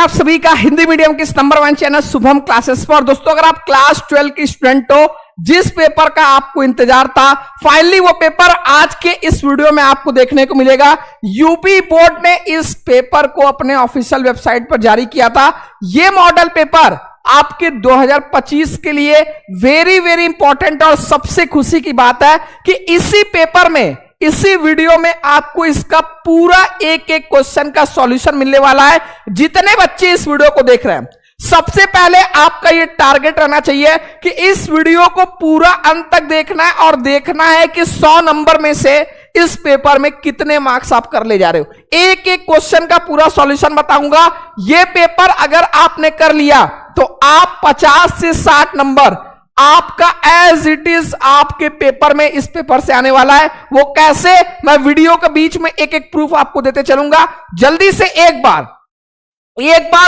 है आप सभी का हिंदी मीडियम के इस नंबर 1 चैनल शुभम क्लासेस पर। दोस्तों अगर आप क्लास 12 की स्टूडेंट हो, जिस पेपर का आपको इंतजार था, फाइनली वो पेपर आज के इस वीडियो में आपको देखने को मिलेगा। यूपी बोर्ड ने इस पेपर को अपने ऑफिशियल वेबसाइट पर जारी किया था। ये मॉडल पेपर आपके 2025 के लिए वेरी वेरी इंपॉर्टेंट और सबसे खुशी की बात है कि इसी पेपर में, इसी वीडियो में आपको इसका पूरा एक एक क्वेश्चन का सॉल्यूशन मिलने वाला है। जितने बच्चे इस वीडियो को देख रहे हैं, सबसे पहले आपका ये टारगेट रहना चाहिए कि इस वीडियो को पूरा अंत तक देखना है और देखना है कि 100 नंबर में से इस पेपर में कितने मार्क्स आप कर ले जा रहे हो। एक एक क्वेश्चन का पूरा सॉल्यूशन बताऊंगा। ये पेपर अगर आपने कर लिया तो आप 50 से 60 नंबर आपका एज इट इज आपके पेपर में इस पेपर से आने वाला है। वो कैसे, मैं वीडियो के बीच में एक एक प्रूफ आपको देते चलूंगा। जल्दी से एक बार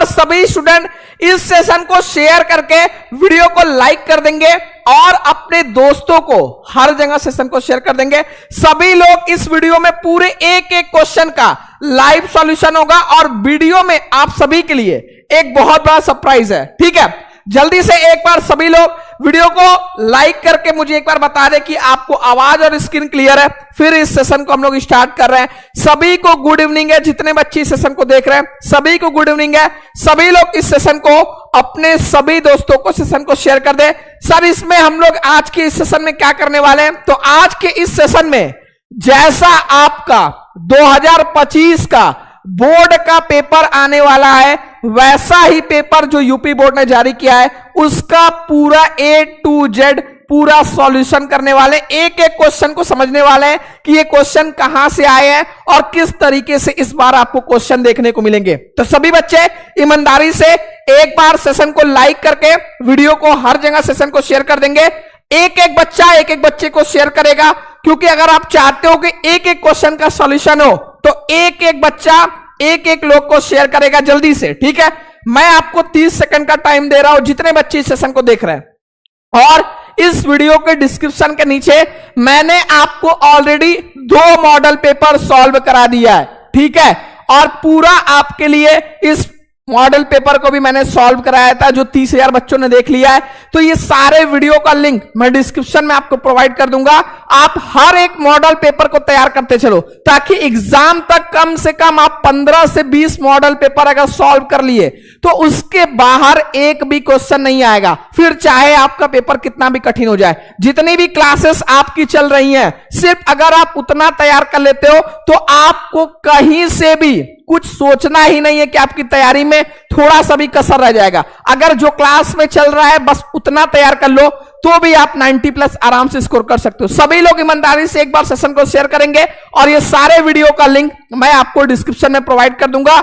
सभी स्टूडेंट इस सेशन को शेयर करके वीडियो को लाइक कर देंगे और अपने दोस्तों को हर जगह सेशन को शेयर कर देंगे। सभी लोग इस वीडियो में पूरे एक एक क्वेश्चन का लाइव सॉल्यूशन होगा और वीडियो में आप सभी के लिए एक बहुत बड़ा सरप्राइज है। ठीक है, जल्दी से एक बार सभी लोग वीडियो को लाइक करके मुझे एक बार बता दें कि आपको आवाज और स्क्रीन क्लियर है। फिर इस सेशन को हम लोग स्टार्ट कर रहे हैं। सभी को गुड इवनिंग है। जितने बच्चे इस सेशन को देख रहे हैं सभी को गुड इवनिंग है। सभी लोग इस सेशन को अपने सभी दोस्तों को सेशन को शेयर कर दें। सर इसमें हम लोग आज के इस सेशन में क्या करने वाले हैं, तो आज के इस सेशन में जैसा आपका 2025 का बोर्ड का पेपर आने वाला है, वैसा ही पेपर जो यूपी बोर्ड ने जारी किया है उसका पूरा A to Z पूरा सॉल्यूशन करने वाले, एक एक क्वेश्चन को समझने वाले हैं कि ये क्वेश्चन कहां से आए हैं और किस तरीके से इस बार आपको क्वेश्चन देखने को मिलेंगे। तो सभी बच्चे ईमानदारी से एक बार सेशन को लाइक करके वीडियो को हर जगह सेशन को शेयर कर देंगे। एक एक बच्चा एक एक बच्चे को शेयर करेगा, क्योंकि अगर आप चाहते हो कि एक एक क्वेश्चन का सॉल्यूशन हो तो एक एक बच्चा एक एक लोग को शेयर करेगा जल्दी से। ठीक है, मैं आपको 30 सेकंड का टाइम दे रहा हूं जितने बच्चे इस सेशन को देख रहे हैं। और इस वीडियो के डिस्क्रिप्शन के नीचे मैंने आपको ऑलरेडी 2 मॉडल पेपर सॉल्व करा दिया है। ठीक है, और पूरा आपके लिए इस मॉडल पेपर को भी मैंने सॉल्व कराया था जो 30,000 बच्चों ने देख लिया है। तो ये सारे वीडियो का लिंक मैं डिस्क्रिप्शन में आपको प्रोवाइड कर दूंगा। आप हर एक मॉडल पेपर को तैयार करते चलो ताकि एग्जाम तक कम से कम आप 15 से 20 मॉडल पेपर अगर सॉल्व कर लिए तो उसके बाहर एक भी क्वेश्चन नहीं आएगा, फिर चाहे आपका पेपर कितना भी कठिन हो जाए। जितनी भी क्लासेस आपकी चल रही हैं, सिर्फ अगर आप उतना तैयार कर लेते हो तो आपको कहीं से भी कुछ सोचना ही नहीं है कि आपकी तैयारी में थोड़ा सा भी कसर रह जाएगा। अगर जो क्लास में चल रहा है बस उतना तैयार कर लो तो भी आप 90+ आराम से स्कोर कर सकते हो। सभी लोग ईमानदारी से एक बार सेशन को शेयर करेंगे और ये सारे वीडियो का लिंक मैं आपको डिस्क्रिप्शन में प्रोवाइड कर दूंगा।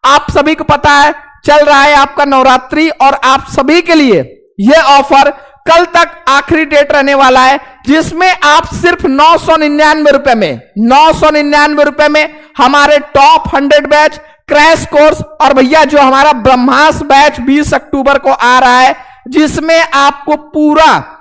आप सभी को पता है चल रहा है आपका नवरात्रि और आप सभी के लिए यह ऑफर कल तक आखिरी डेट रहने वाला है, जिसमें आप सिर्फ 999 रुपए में 999 रुपए में हमारे टॉप 100 बैच क्रैश कोर्स और भैया जो हमारा ब्रह्मास्त्र बैच 20 अक्टूबर को आ रहा है, जिसमें आपको पूरा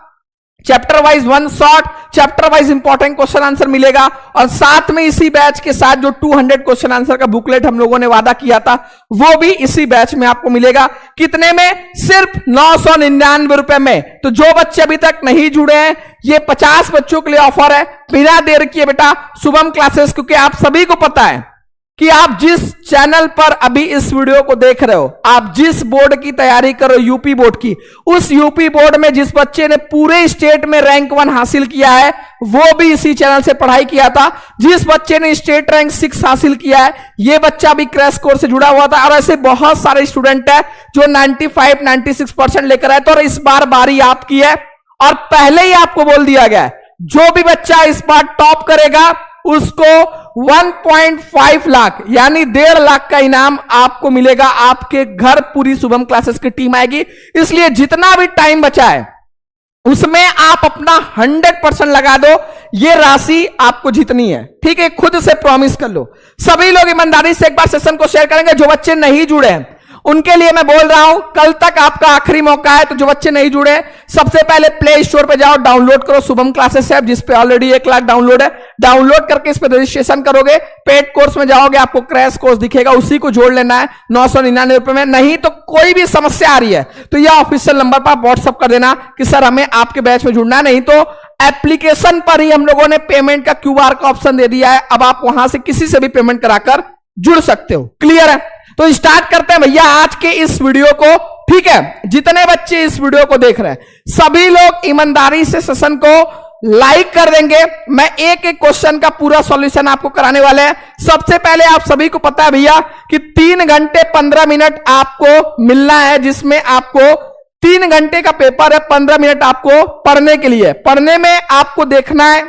chapter wise 1 shot, chapter wise important question answer मिलेगा और साथ में इसी बैच के साथ जो 200 क्वेश्चन आंसर का बुकलेट हम लोगों ने वादा किया था वो भी इसी बैच में आपको मिलेगा। कितने में? सिर्फ 999 रुपए में। तो जो बच्चे अभी तक नहीं जुड़े हैं, ये 50 बच्चों के लिए ऑफर है। बिना देर किए बेटा शुभम क्लासेस, क्योंकि आप सभी को पता है कि आप जिस चैनल पर अभी इस वीडियो को देख रहे हो, आप जिस बोर्ड की तैयारी करो यूपी बोर्ड की, उस यूपी बोर्ड में जिस बच्चे ने पूरे स्टेट में रैंक 1 हासिल किया है वो भी इसी चैनल से पढ़ाई किया था। जिस बच्चे ने स्टेट रैंक 6 हासिल किया है ये बच्चा भी क्रैश कोर्स से जुड़ा हुआ था। और ऐसे बहुत सारे स्टूडेंट है जो 95-96% लेकर आए थे और इस बार बारी आपकी है। और पहले ही आपको बोल दिया गया है जो भी बच्चा इस बार टॉप करेगा उसको 1.5 लाख यानी 1.5 लाख का इनाम आपको मिलेगा। आपके घर पूरी शुभम क्लासेस की टीम आएगी। इसलिए जितना भी टाइम बचा है उसमें आप अपना 100% लगा दो, ये राशि आपको जीतनी है। ठीक है, खुद से प्रॉमिस कर लो। सभी लोग ईमानदारी से एक बार सेशन को शेयर करेंगे। जो बच्चे नहीं जुड़े हैं उनके लिए मैं बोल रहा हूं कल तक आपका आखिरी मौका है। तो जो बच्चे नहीं जुड़े, सबसे पहले प्ले स्टोर पे जाओ, डाउनलोड करो शुभम क्लासेस ऐप, जिसपे ऑलरेडी 1 लाख डाउनलोड है। डाउनलोड करके इस पे रजिस्ट्रेशन करोगे, पेड कोर्स में जाओगे, आपको क्रैश कोर्स दिखेगा, उसी को जोड़ लेना है 999 रुपए में। नहीं तो कोई भी समस्या आ रही है तो यह ऑफिशियल नंबर पर व्हाट्सअप कर देना कि सर हमें आपके बैच में जुड़ना है। नहीं तो एप्लीकेशन पर ही हम लोगों ने पेमेंट का क्यूआर का ऑप्शन दे दिया है, अब आप वहां से किसी से भी पेमेंट कराकर जुड़ सकते हो। क्लियर है? तो स्टार्ट करते हैं भैया आज के इस वीडियो को। ठीक है, जितने बच्चे इस वीडियो को देख रहे हैं सभी लोग ईमानदारी से सेशन को लाइक कर देंगे। मैं एक एक क्वेश्चन का पूरा सॉल्यूशन आपको कराने वाले हैं। सबसे पहले आप सभी को पता है भैया कि 3 घंटे 15 मिनट आपको मिलना है, जिसमें आपको 3 घंटे का पेपर है, 15 मिनट आपको पढ़ने के लिए। पढ़ने में आपको देखना है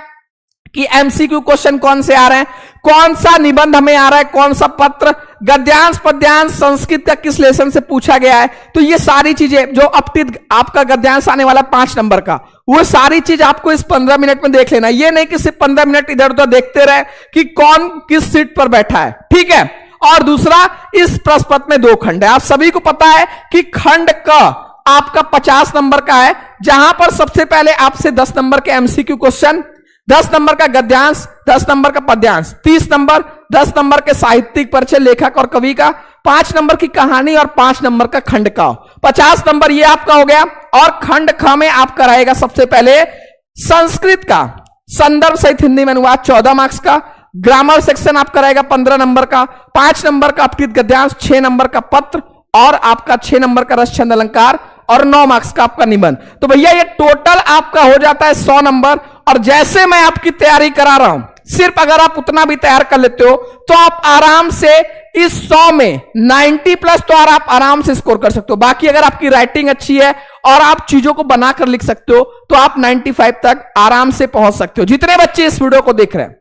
कि एमसीक्यू क्वेश्चन कौन से आ रहे हैं, कौन सा निबंध हमें आ रहा है, कौन सा पत्र, गद्यांश पद्यांश संस्कृत का किस लेसन से पूछा गया है। तो ये सारी चीजें जो अपटित आपका गद्यांश आने वाला 5 नंबर का, वो सारी चीज आपको इस 15 मिनट में देख लेना। ये नहीं कि सिर्फ 15 मिनट इधर उधर देखते रहे कि कौन किस सीट पर बैठा है। ठीक है, और दूसरा, इस प्रश्न पत्र में 2 खंड है। आप सभी को पता है कि खंड क आपका 50 नंबर का है, जहां पर सबसे पहले आपसे 10 नंबर के एमसीक्यू क्वेश्चन, 10 नंबर का गद्यांश, 10 नंबर का पद्यांश, 30 नंबर, 10 नंबर के साहित्यिक परिचय लेखक और कवि का, 5 नंबर की कहानी और 5 नंबर का खंड का, 50 नंबर ये आपका हो गया। और खंड ख में आपका रहेगा सबसे पहले संस्कृत का संदर्भ सहित हिंदी में अनुवाद 14 मार्क्स का, ग्रामर सेक्शन आपका रहेगा 15 नंबर का, 5 नंबर का अपकृत गद्यांश, 6 नंबर का पत्र और आपका 6 नंबर का रस छंद अलंकार और 9 मार्क्स का आपका निबंध। तो भैया ये टोटल आपका हो जाता है 100 नंबर। और जैसे मैं आपकी तैयारी करा रहा हूं, सिर्फ अगर आप उतना भी तैयार कर लेते हो तो आप आराम से इस 100 में 90 प्लस तो आप आराम से स्कोर कर सकते हो। बाकी अगर आपकी राइटिंग अच्छी है और आप चीजों को बनाकर लिख सकते हो तो आप 95 तक आराम से पहुंच सकते हो, जितने बच्चे इस वीडियो को देख रहे हैं।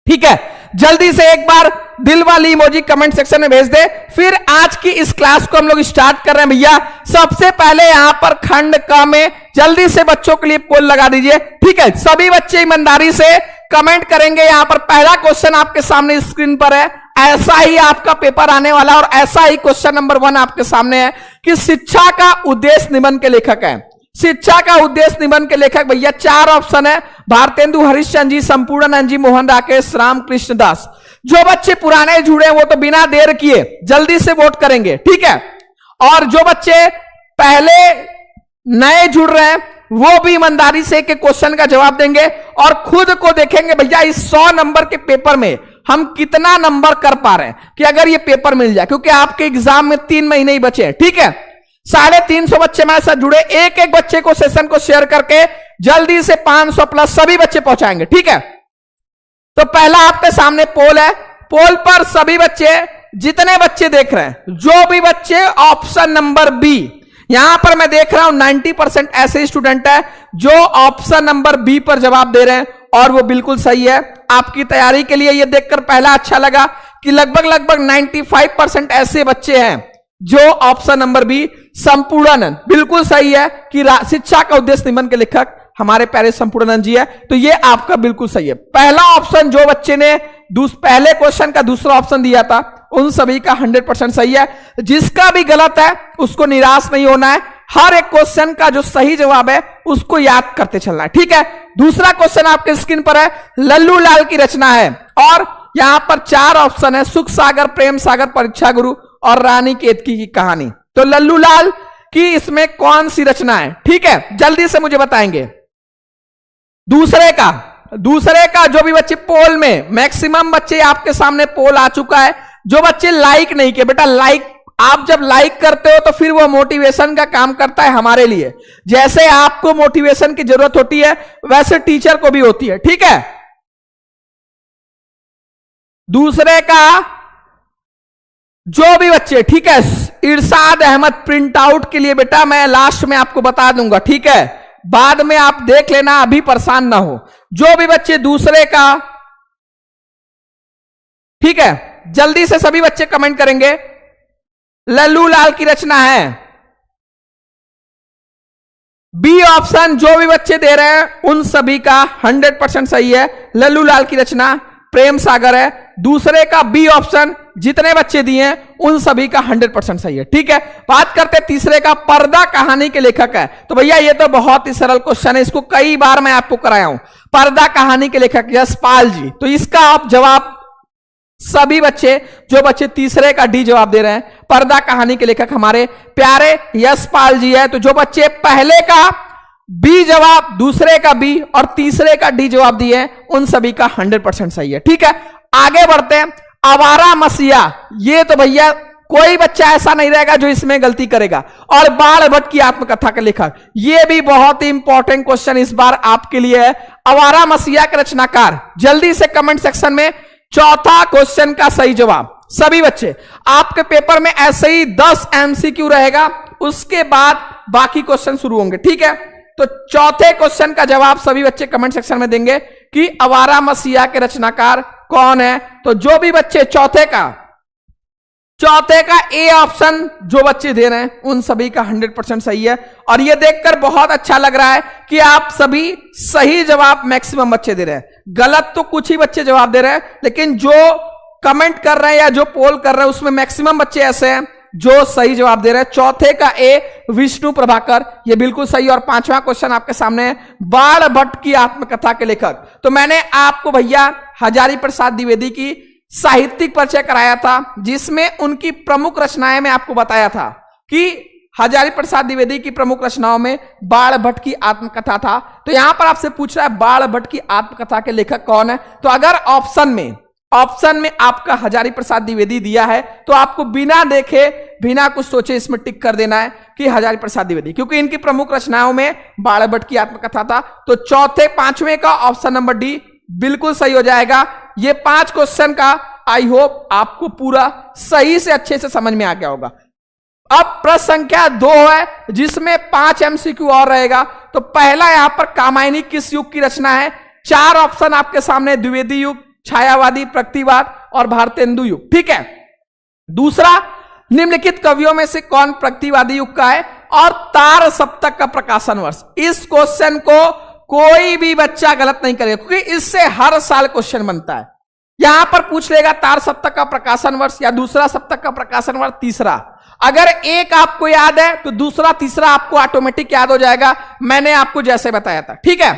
ठीक है, जल्दी से एक बार दिल वाली इमोजी कमेंट सेक्शन में भेज दे। फिर आज की इस क्लास को हम लोग स्टार्ट कर रहे हैं भैया। सबसे पहले यहां पर खंड क में जल्दी से बच्चों के लिए पोल लगा दीजिए। ठीक है, सभी बच्चे ईमानदारी से कमेंट करेंगे। यहां पर पहला क्वेश्चन आपके सामने स्क्रीन पर है, ऐसा ही आपका पेपर आने वाला और ऐसा ही क्वेश्चन नंबर 1 आपके सामने है कि शिक्षा का उद्देश्य निबंध के लेखक है। शिक्षा का उद्देश्य निबंध के लेखक भैया 4 ऑप्शन है, भारतेंदु हरिश्चंद्र जी, संपूर्णानंद जी, मोहन राकेश, रामकृष्ण दास। जो बच्चे पुराने जुड़े वो तो बिना देर किए जल्दी से वोट करेंगे। ठीक है, और जो बच्चे पहले नए जुड़ रहे हैं वो भी ईमानदारी से एक क्वेश्चन का जवाब देंगे और खुद को देखेंगे भैया इस 100 नंबर के पेपर में हम कितना नंबर कर पा रहे हैं कि अगर ये पेपर मिल जाए, क्योंकि आपके एग्जाम में 3 महीने ही बचे हैं। ठीक है, 350 बच्चे मेरे साथ जुड़े, एक एक बच्चे को सेशन को शेयर करके जल्दी से 500 प्लस सभी बच्चे पहुंचाएंगे। ठीक है, तो पहला आपके सामने पोल है। पोल पर सभी बच्चे, जितने बच्चे देख रहे हैं, जो भी बच्चे ऑप्शन नंबर बी, यहां पर मैं देख रहा हूं 90% ऐसे स्टूडेंट है जो ऑप्शन नंबर बी पर जवाब दे रहे हैं और वो बिल्कुल सही है। आपकी तैयारी के लिए ये देखकर पहला अच्छा लगा कि लगभग 95% ऐसे बच्चे हैं जो ऑप्शन नंबर बी संपूर्णानंद बिल्कुल सही है कि शिक्षा का उद्देश्य निबंध के लेखक हमारे प्यारे संपूर्णानंद जी है। तो ये आपका बिल्कुल सही है। पहला ऑप्शन जो बच्चे ने पहले क्वेश्चन का दूसरा ऑप्शन दिया था उन सभी का 100% सही है। जिसका भी गलत है उसको निराश नहीं होना है, हर एक क्वेश्चन का जो सही जवाब है उसको याद करते चलना है। ठीक है, दूसरा क्वेश्चन आपके स्क्रीन पर है, लल्लू लाल की रचना है और यहां पर 4 ऑप्शन है, सुख सागर, प्रेम सागर, परीक्षा गुरु और रानी केतकी की कहानी। तो लल्लू लाल की इसमें कौन सी रचना है? ठीक है, जल्दी से मुझे बताएंगे। दूसरे का जो भी बच्चे पोल में, मैक्सिमम बच्चे आपके सामने पोल आ चुका है। जो बच्चे लाइक नहीं किए, बेटा लाइक, आप जब लाइक करते हो तो फिर वो मोटिवेशन का काम करता है हमारे लिए। जैसे आपको मोटिवेशन की जरूरत होती है वैसे टीचर को भी होती है। ठीक है, दूसरे का जो भी बच्चे, ठीक है, इरशाद अहमद, प्रिंट आउट के लिए बेटा मैं लास्ट में आपको बता दूंगा। ठीक है, बाद में आप देख लेना, अभी परेशान ना हो। जो भी बच्चे दूसरे का, ठीक है, जल्दी से सभी बच्चे कमेंट करेंगे। लल्लू लाल की रचना है, बी ऑप्शन जो भी बच्चे दे रहे हैं उन सभी का 100% सही है। लल्लू लाल की रचना प्रेम सागर है। दूसरे का बी ऑप्शन जितने बच्चे दिए हैं उन सभी का 100% सही है। ठीक है, बात करते हैं तीसरे का, पर्दा कहानी के लेखक है। तो भैया ये तो बहुत ही सरल क्वेश्चन है, इसको कई बार मैं आपको कराया हूं। पर्दा कहानी के लेखक यशपाल जी। तो इसका आप जवाब सभी बच्चे, जो बच्चे तीसरे का डी जवाब दे रहे हैं, पर्दा कहानी के लेखक हमारे प्यारे यशपाल जी है। तो जो बच्चे पहले का बी जवाब, दूसरे का बी और तीसरे का डी जवाब दिए उन सभी का 100% सही है। ठीक है, आगे बढ़ते हैं। आवारा मसीहा, ये तो भैया कोई बच्चा ऐसा नहीं रहेगा जो इसमें गलती करेगा। और बाण भट्ट की आत्मकथा का लेखक, ये भी बहुत ही इंपॉर्टेंट क्वेश्चन इस बार आपके लिए है। आवारा मसीहा के रचनाकार, जल्दी से कमेंट सेक्शन में चौथा क्वेश्चन का सही जवाब। सभी बच्चे, आपके पेपर में ऐसे ही 10 MCQ रहेगा, उसके बाद बाकी क्वेश्चन शुरू होंगे। ठीक है, तो चौथे क्वेश्चन का जवाब सभी बच्चे कमेंट सेक्शन में देंगे कि आवारा मसीहा के रचनाकार कौन है। तो जो भी बच्चे चौथे का ए ऑप्शन जो बच्चे दे रहे हैं उन सभी का 100% सही है। और ये देखकर बहुत अच्छा लग रहा है कि आप सभी सही जवाब मैक्सिमम बच्चे दे रहे हैं। गलत तो कुछ ही बच्चे जवाब दे रहे हैं, लेकिन जो कमेंट कर रहे हैं या जो पोल कर रहे हैं उसमें मैक्सिमम बच्चे ऐसे हैं जो सही जवाब दे रहे हैं। चौथे का ए विष्णु प्रभाकर, ये बिल्कुल सही। और पांचवा क्वेश्चन आपके सामने है, बाण भट्ट की आत्मकथा के लेखक। तो मैंने आपको भैया हजारी प्रसाद द्विवेदी की साहित्यिक परिचय कराया था, जिसमें उनकी प्रमुख रचनाएं में आपको बताया था कि हजारी प्रसाद द्विवेदी की प्रमुख रचनाओं में बाण भट्ट की आत्मकथा था। तो यहां पर आपसे पूछ रहा है बाण भट्ट की आत्मकथा के लेखक कौन है। तो अगर ऑप्शन में आपका हजारी प्रसाद द्विवेदी दिया है तो आपको बिना देखे, बिना कुछ सोचे इसमें टिक कर देना है कि हजारी प्रसाद द्विवेदी, क्योंकि इनकी प्रमुख रचनाओं में बाण भट्ट की आत्मकथा था। तो चौथे पांचवें का ऑप्शन नंबर डी बिल्कुल सही हो जाएगा। ये 5 क्वेश्चन का आई होप आपको पूरा सही से अच्छे से समझ में आ गया होगा। अब प्रश्न संख्या 2 है, जिसमें 5 MCQ और रहेगा। तो पहला यहां पर कामायनी किस युग की रचना है। 4 ऑप्शन आपके सामने, द्विवेदी युग, छायावादी, प्रगतिवाद और भारतेंदु युग। ठीक है, दूसरा, निम्नलिखित कवियों में से कौन प्रगतिवादी युग का है, और तार सप्तक का प्रकाशन वर्ष। इस क्वेश्चन को कोई भी बच्चा गलत नहीं करेगा, क्योंकि इससे हर साल क्वेश्चन बनता है। यहां पर पूछ लेगा तार सप्तक का प्रकाशन वर्ष या दूसरा सप्तक का प्रकाशन वर्ष, तीसरा। अगर एक आपको याद है तो दूसरा तीसरा आपको ऑटोमेटिक याद हो जाएगा, मैंने आपको जैसे बताया था। ठीक है,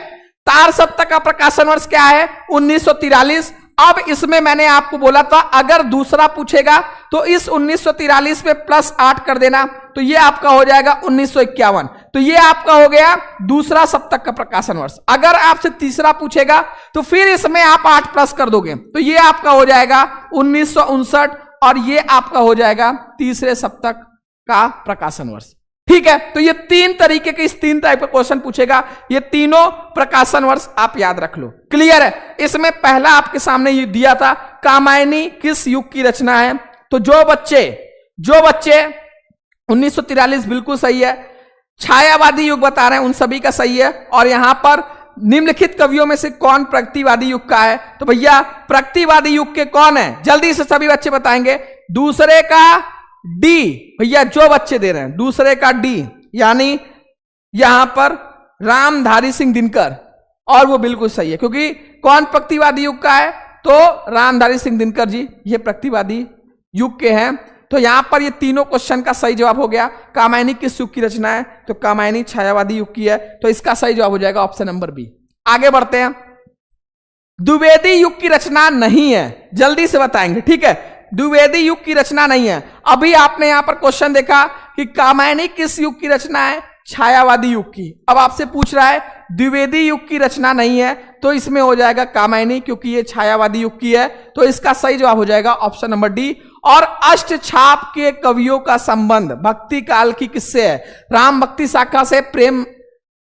तार सप्तक का प्रकाशन वर्ष क्या है, 1943। अब इसमें मैंने आपको बोला था अगर दूसरा पूछेगा तो इस 1943 पे +8 कर देना, तो ये आपका हो जाएगा 1951। तो ये आपका हो गया दूसरा सप्तक का प्रकाशन वर्ष। अगर आपसे तीसरा पूछेगा तो फिर इसमें आप 8 प्लस कर दोगे, तो ये आपका हो जाएगा 1959, और ये आपका हो जाएगा तीसरे सप्तक का प्रकाशन वर्ष। ठीक है, तो ये 3 तरीके के, इस 3 टाइप का क्वेश्चन पूछेगा। ये तीनों प्रकाशन वर्ष आप याद रख लो। क्लियर है। इसमें पहला आपके सामने ये दिया था, कामायनी किस युग की रचना है। तो जो बच्चे 1943 बिल्कुल सही है, छायावादी युग बता रहे हैं उन सभी का सही है। और यहां पर निम्नलिखित कवियों में से कौन प्रगतिवादी युग का है, तो भैया प्रगतिवादी युग के कौन है, जल्दी से सभी बच्चे बताएंगे। दूसरे का डी, भैया जो बच्चे दे रहे हैं दूसरे का डी, यानी यहां पर रामधारी सिंह दिनकर, और वो बिल्कुल सही है, क्योंकि कौन प्रगतिवादी युग का है, तो रामधारी सिंह दिनकर जी ये प्रगतिवादी युग के हैं। तो यहां पर ये तीनों क्वेश्चन का सही जवाब हो गया। कामायनी किस युग की रचना है, तो कामायनी छायावादी युग की है, तो इसका सही जवाब हो जाएगा ऑप्शन नंबर बी। आगे बढ़ते हैं। द्विवेदी युग की रचना नहीं है, जल्दी से बताएंगे। ठीक है, द्विवेदी युग की रचना नहीं है। अभी आपने यहां पर क्वेश्चन देखा कि कामायनी किस युग की रचना है, छायावादी युग की। अब आपसे पूछ रहा है द्विवेदी युग की रचना नहीं है, तो इसमें हो जाएगा कामायनी, क्योंकि ये छायावादी युग की है। तो इसका सही जवाब हो जाएगा ऑप्शन नंबर डी। और अष्टछाप के कवियों का संबंध भक्ति काल की किससे है, राम भक्ति शाखा से, प्रेम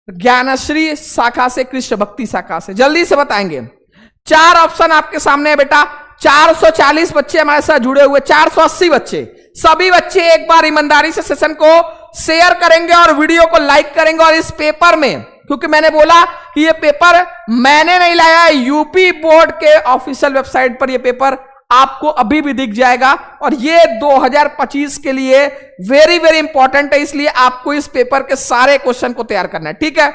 ज्ञानश्री शाखा से, कृष्ण भक्ति शाखा से। जल्दी से बताएंगे। 4 ऑप्शन आपके सामने है बेटा। 440 बच्चे हमारे साथ जुड़े हुए, 480 बच्चे। सभी बच्चे एक बार ईमानदारी से सेशन को शेयर करेंगे और वीडियो को लाइक करेंगे। और इस पेपर में, क्योंकि मैंने बोला कि ये पेपर मैंने नहीं लाया, यूपी बोर्ड के ऑफिशियल वेबसाइट पर ये पेपर आपको अभी भी दिख जाएगा। और ये 2025 के लिए वेरी वेरी इंपॉर्टेंट है, इसलिए आपको इस पेपर के सारे क्वेश्चन को तैयार करना है। ठीक है,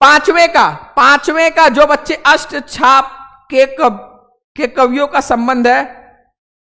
पांचवें का जो बच्चे अष्टछाप के कवियों का संबंध है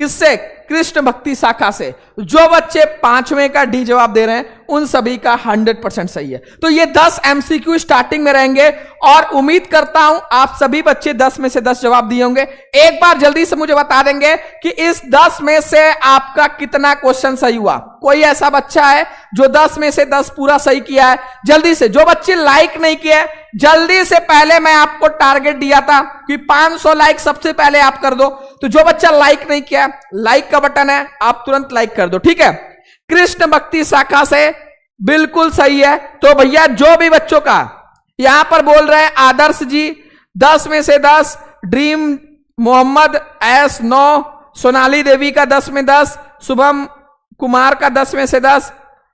किससे? कृष्ण भक्ति शाखा से। जो बच्चे पांचवें का डी जवाब दे रहे हैं उन सभी का 100% सही है। तो ये 10 एमसीक्यू स्टार्टिंग में रहेंगे और उम्मीद करता हूं आप सभी बच्चे 10 में से 10 जवाब दिए होंगे। एक बार जल्दी से मुझे बता देंगे कि इस 10 में से आपका कितना क्वेश्चन सही हुआ। कोई ऐसा बच्चा है जो 10 में से 10 पूरा सही किया है? जल्दी से। जो बच्चे लाइक नहीं किए, जल्दी से, पहले मैं आपको टारगेट दिया था कि 500 लाइक सबसे पहले आप कर दो। तो जो बच्चा लाइक नहीं किया, लाइक का बटन है, आप तुरंत लाइक कर दो, ठीक है। कृष्ण भक्ति शाखा से बिल्कुल सही है। तो भैया जो भी बच्चों का यहां पर बोल रहे हैं, आदर्श जी 10 में से 10, ड्रीम मोहम्मद एस 9, सोनाली देवी का 10 में 10, शुभम कुमार का 10 में से 10,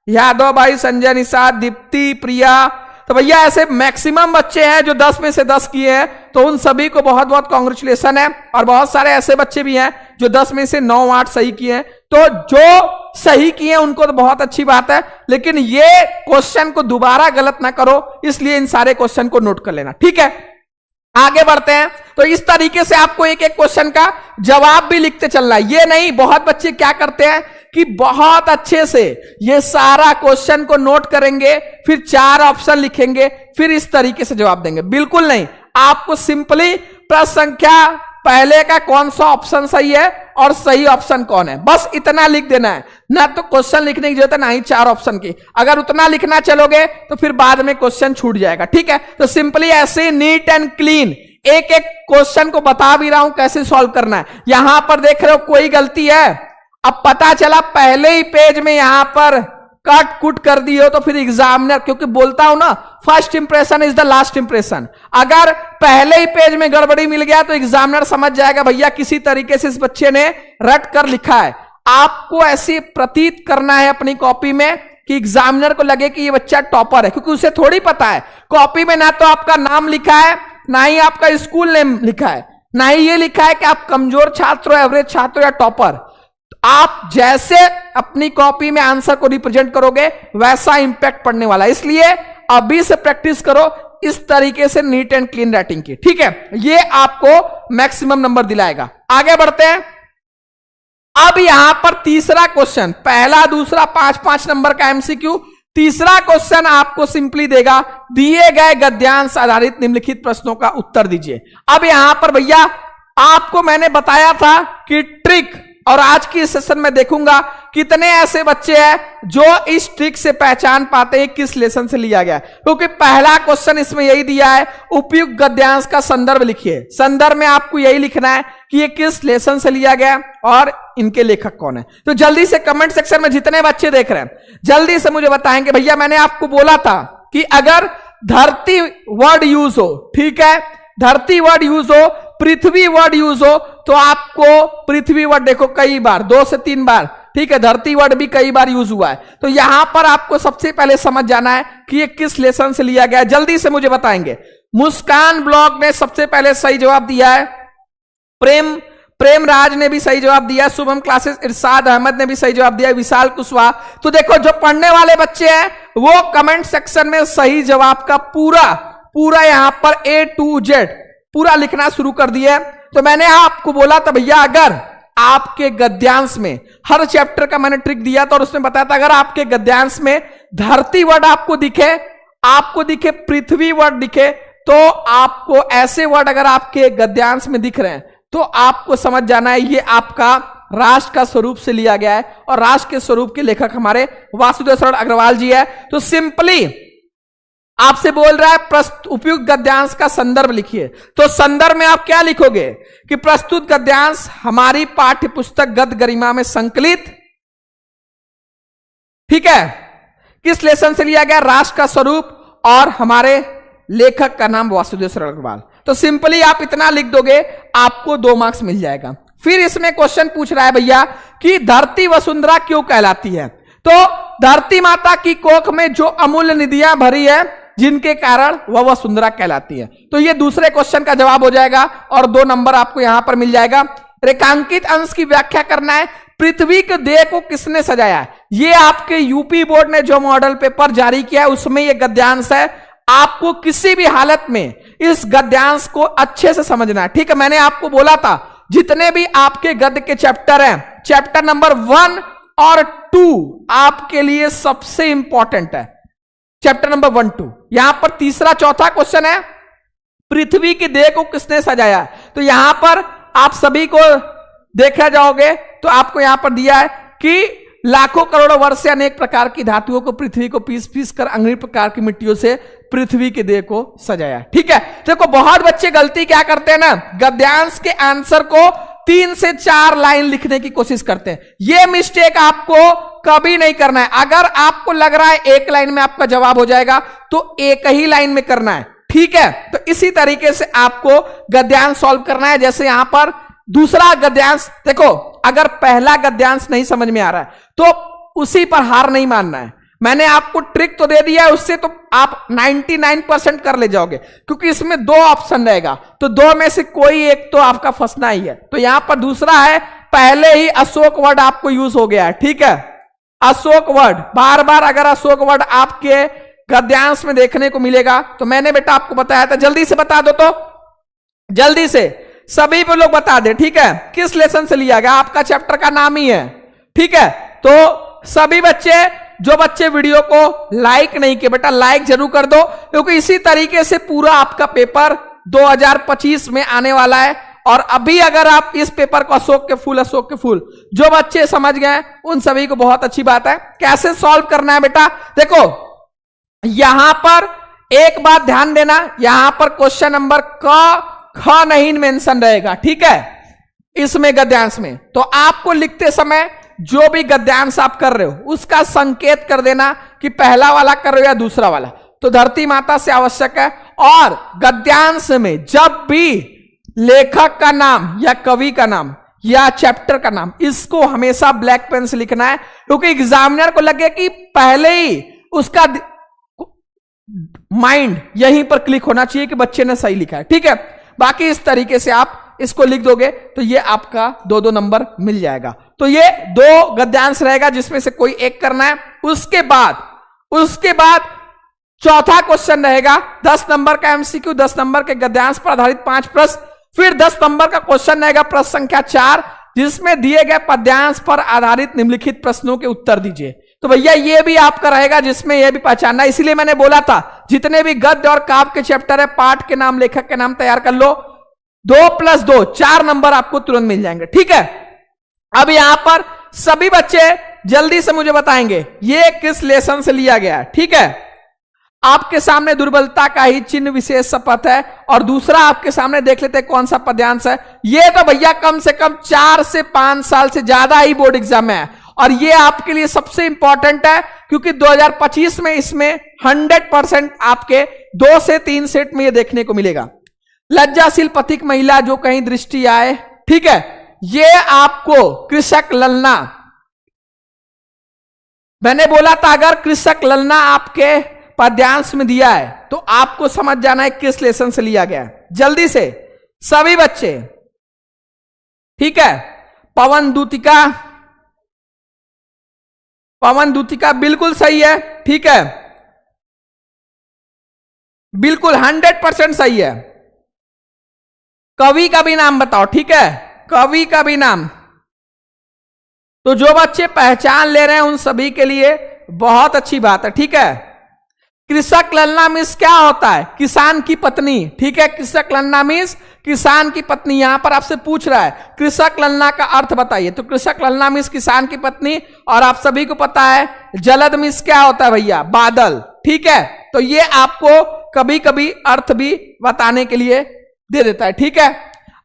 यादव भाई, संजय निषाद, दीप्ति, प्रिया। तो भैया ऐसे मैक्सिमम बच्चे हैं जो 10 में से 10 किए हैं, तो उन सभी को बहुत बहुत कांग्रेचुलेशन है। और बहुत सारे ऐसे बच्चे भी हैं जो 10 में से 9, 8 सही किए हैं। तो जो सही किए हैं उनको तो बहुत अच्छी बात है, लेकिन ये क्वेश्चन को दोबारा गलत ना करो, इसलिए इन सारे क्वेश्चन को नोट कर लेना, ठीक है। आगे बढ़ते हैं। तो इस तरीके से आपको एक एक क्वेश्चन का जवाब भी लिखते चलना है। ये नहीं, बहुत बच्चे क्या करते हैं कि बहुत अच्छे से ये सारा क्वेश्चन को नोट करेंगे, फिर 4 ऑप्शन लिखेंगे, फिर इस तरीके से जवाब देंगे। बिल्कुल नहीं, आपको सिंपली प्रश्न संख्या पहले का कौन सा ऑप्शन सही है और सही ऑप्शन कौन है, बस इतना लिख देना है। ना तो क्वेश्चन लिखने की जरूरत है, ना ही 4 ऑप्शन की। अगर उतना लिखना चलोगे तो फिर बाद में क्वेश्चन छूट जाएगा, ठीक है। तो सिंपली ऐसे नीट एंड क्लीन एक एक क्वेश्चन को बता भी रहा हूं कैसे सॉल्व करना है। यहां पर देख रहे हो कोई गलती है, अब पता चला पहले ही पेज में यहां पर कट कुट कर दी हो तो फिर एग्जामिनर, क्योंकि बोलता हूं ना first impression is the last impression, अगर पहले ही पेज में गड़बड़ी मिल गया तो एग्जामिनर समझ जाएगा भैया किसी तरीके से इस बच्चे ने रट कर लिखा है। आपको ऐसे प्रतीत करना है अपनी कॉपी में कि एग्जामिनर को लगे कि ये बच्चा टॉपर है, क्योंकि उसे थोड़ी पता है कॉपी में ना तो आपका नाम लिखा है, ना ही आपका स्कूल नेम लिखा है, ना ही ये लिखा है कि आप कमजोर छात्र हो, एवरेज छात्र या टॉपर। आप जैसे अपनी कॉपी में आंसर को रिप्रेजेंट करोगे वैसा इंपैक्ट पड़ने वाला है। इसलिए अभी से प्रैक्टिस करो इस तरीके से नीट एंड क्लीन राइटिंग की, ठीक है। ये आपको मैक्सिमम नंबर दिलाएगा। आगे बढ़ते हैं। अब यहां पर तीसरा क्वेश्चन, पहला दूसरा 5-5 नंबर का एमसीक्यू, तीसरा क्वेश्चन आपको सिंपली देगा दिए गए गद्यांश आधारित निम्नलिखित प्रश्नों का उत्तर दीजिए। अब यहां पर भैया आपको मैंने बताया था कि ट्रिक, और आज की सेशन में देखूंगा कितने ऐसे बच्चे हैं जो इस ट्रिक से पहचान पाते हैं किस लेसन से लिया गया, क्योंकि पहला क्वेश्चन इसमें यही दिया है, उपयुक्त गद्यांश का संदर्भ लिखिए। संदर्भ में आपको यही लिखना है कि ये किस लेसन से लिया गया और इनके लेखक कौन है। तो जल्दी से कमेंट सेक्शन में जितने बच्चे देख रहे हैं जल्दी से मुझे बताएंगे भैया मैंने आपको बोला था कि अगर धरती वर्ड यूज हो, ठीक है, धरती वर्ड यूज हो, पृथ्वी वर्ड यूज हो, तो आपको पृथ्वी वर्ड देखो कई बार, 2 से 3 बार, ठीक है, धरती वर्ड भी कई बार यूज हुआ है। तो यहां पर आपको सबसे पहले समझ जाना है कि ये किस लेसन से लिया गया है। जल्दी से मुझे बताएंगे। मुस्कान ब्लॉग ने सबसे पहले सही जवाब दिया है, प्रेम राज ने भी सही जवाब दिया, शुभम क्लासेस इरशाद अहमद ने भी सही जवाब दिया, विशाल कुशवाहा। तो देखो जो पढ़ने वाले बच्चे हैं वो कमेंट सेक्शन में सही जवाब का पूरा यहां पर A to Z पूरा लिखना शुरू कर दिया। तो मैंने आपको बोला था भैया अगर आपके गद्यांश में, हर चैप्टर का मैंने ट्रिक दिया था और उसमें बताया था अगर आपके गद्यांश में धरती वर्ड आपको दिखे पृथ्वी वर्ड दिखे, तो आपको ऐसे वर्ड अगर आपके गद्यांश में दिख रहे हैं तो आपको समझ जाना है ये आपका राष्ट्र का स्वरूप से लिया गया है, और राष्ट्र के स्वरूप के लेखक हमारे वासुदेव शरण अग्रवाल जी है। तो सिंपली आपसे बोल रहा है उपयुक्त गद्यांश का संदर्भ लिखिए। तो संदर्भ में आप क्या लिखोगे कि प्रस्तुत गद्यांश हमारी पाठ्य पुस्तक गद्य गरिमा में संकलित, ठीक है, किस लेसन से लिया गया, राष्ट्र का स्वरूप, और हमारे लेखक का नाम वासुदेव शरण अग्रवाल। तो सिंपली आप इतना लिख दोगे आपको 2 मार्क्स मिल जाएगा। फिर इसमें क्वेश्चन पूछ रहा है भैया कि धरती वसुंधरा क्यों कहलाती है। तो धरती माता की कोख में जो अमूल्य निधियां भरी है जिनके कारण वह वसुंधरा कहलाती है। तो ये दूसरे क्वेश्चन का जवाब हो जाएगा और 2 नंबर आपको यहां पर मिल जाएगा। रेखांकित अंश की व्याख्या करना है, पृथ्वी के देह को किसने सजाया है। ये आपके यूपी बोर्ड ने जो मॉडल पेपर जारी किया है उसमें ये गद्यांश है। आपको किसी भी हालत में इस गद्यांश को अच्छे से समझना है, ठीक है। मैंने आपको बोला था जितने भी आपके गद्य के चैप्टर हैं, चैप्टर नंबर 1 और 2 आपके लिए सबसे इंपॉर्टेंट है। चैप्टर नंबर 1, 2 यहां पर तीसरा चौथा क्वेश्चन है, पृथ्वी की देह को किसने सजाया। तो यहां पर आप सभी को देखा जाओगे तो आपको यहां पर दिया है कि लाखों करोड़ों वर्ष से अनेक प्रकार की धातुओं को पृथ्वी को पीस पीस कर अनेक प्रकार की मिट्टियों से पृथ्वी के देह को सजाया। ठीक है, देखो बहुत बच्चे गलती क्या करते हैं ना, गद्यांश के आंसर को 3 से 4 लाइन लिखने की कोशिश करते हैं। यह मिस्टेक आपको कभी नहीं करना है। अगर आपको लग रहा है एक लाइन में आपका जवाब हो जाएगा तो एक ही लाइन में करना है। ठीक है, तो इसी तरीके से आपको गद्यांश सॉल्व करना है। जैसे यहां पर दूसरा गद्यांश देखो, अगर पहला गद्यांश नहीं समझ में आ रहा है तो उसी पर हार नहीं मानना है। मैंने आपको ट्रिक तो दे दिया है, उससे तो आप 99% कर ले जाओगे, क्योंकि इसमें 2 ऑप्शन रहेगा, तो 2 में से कोई एक तो आपका फंसना ही है। तो यहां पर दूसरा है, पहले ही अशोक वर्ड आपको यूज हो गया है। ठीक है, अशोक वर्ड बार बार अगर अशोक वर्ड आपके गद्यांश में देखने को मिलेगा तो मैंने बेटा आपको बताया था, जल्दी से बता दो, तो जल्दी से सभी पे लोग बता दे। ठीक है, किस लेसन से लिया गया, आपका चैप्टर का नाम ही है। ठीक है, तो सभी बच्चे, जो बच्चे वीडियो को लाइक नहीं किए बेटा लाइक जरूर कर दो, क्योंकि इसी तरीके से पूरा आपका पेपर 2025 में आने वाला है। और अभी अगर आप इस पेपर को अशोक के फूल जो बच्चे समझ गए उन सभी को बहुत अच्छी बात है। कैसे सॉल्व करना है बेटा, देखो यहां पर एक बात ध्यान देना, यहां पर क्वेश्चन नंबर ख नहीं मेंशन रहेगा। ठीक है, इसमें गद्यांश में तो आपको लिखते समय जो भी गद्यांश आप कर रहे हो उसका संकेत कर देना कि पहला वाला कर रहे हो या दूसरा वाला। तो धरती माता से आवश्यक है। और गद्यांश में जब भी लेखक का नाम या कवि का नाम या चैप्टर का नाम, इसको हमेशा ब्लैक पेन से लिखना है, क्योंकि एग्जामिनर को लगे कि पहले ही उसका माइंड यहीं पर क्लिक होना चाहिए कि बच्चे ने सही लिखा है। ठीक है, बाकी इस तरीके से आप इसको लिख दोगे तो ये आपका 2-2 नंबर मिल जाएगा। तो ये 2 गद्यांश रहेगा जिसमें से कोई एक करना है। उसके बाद चौथा क्वेश्चन रहेगा 10 नंबर का एमसीक्यू, 10 नंबर के गद्यांश पर आधारित 5 प्रश्न। फिर 10 नंबर का क्वेश्चन रहेगा प्रश्न संख्या 4, जिसमें दिए गए पद्यांश पर आधारित निम्नलिखित प्रश्नों के उत्तर दीजिए। तो भैया ये भी आपका रहेगा जिसमें यह भी पहचानना, इसीलिए मैंने बोला था जितने भी गद्य और काव्य के चैप्टर है, पाठ के नाम लेखक के नाम तैयार कर लो। 2 + 2 4 नंबर आपको तुरंत मिल जाएंगे। ठीक है, अब यहां पर सभी बच्चे जल्दी से मुझे बताएंगे ये किस लेसन से लिया गया है। ठीक है, आपके सामने दुर्बलता का ही चिन्ह विशेष शपथ है, और दूसरा आपके सामने देख लेते हैं कौन सा पद्यांश है। ये तो भैया कम से कम 4 से 5 साल से ज्यादा ही बोर्ड एग्जाम में है, और ये आपके लिए सबसे इंपॉर्टेंट है क्योंकि 2025 में इसमें 100% आपके 2 से 3 सेट में ये देखने को मिलेगा। लज्जाशील पथिक महिला जो कहीं दृष्टि आए। ठीक है, ये आपको कृषक ललना, मैंने बोला था अगर कृषक ललना आपके पद्यांश में दिया है तो आपको समझ जाना है किस लेसन से लिया गया है। जल्दी से सभी बच्चे। ठीक है, पवन दूतिका बिल्कुल सही है। ठीक है, बिल्कुल 100% सही है। कवि का भी नाम बताओ। ठीक है, कवि का भी नाम। तो जो बच्चे पहचान ले रहे हैं उन सभी के लिए बहुत अच्छी बात है। ठीक है, कृषक ललना मीन्स क्या होता है, किसान की पत्नी। ठीक है, कृषक ललना मीन्स किसान की पत्नी। यहां पर आपसे पूछ रहा है कृषक ललना का अर्थ बताइए, तो कृषक ललना मीन्स किसान की पत्नी। और आप सभी को पता है जलद मीन्स क्या होता है भैया, बादल। ठीक है, तो ये आपको कभी कभी अर्थ भी बताने के लिए दे देता है। ठीक है,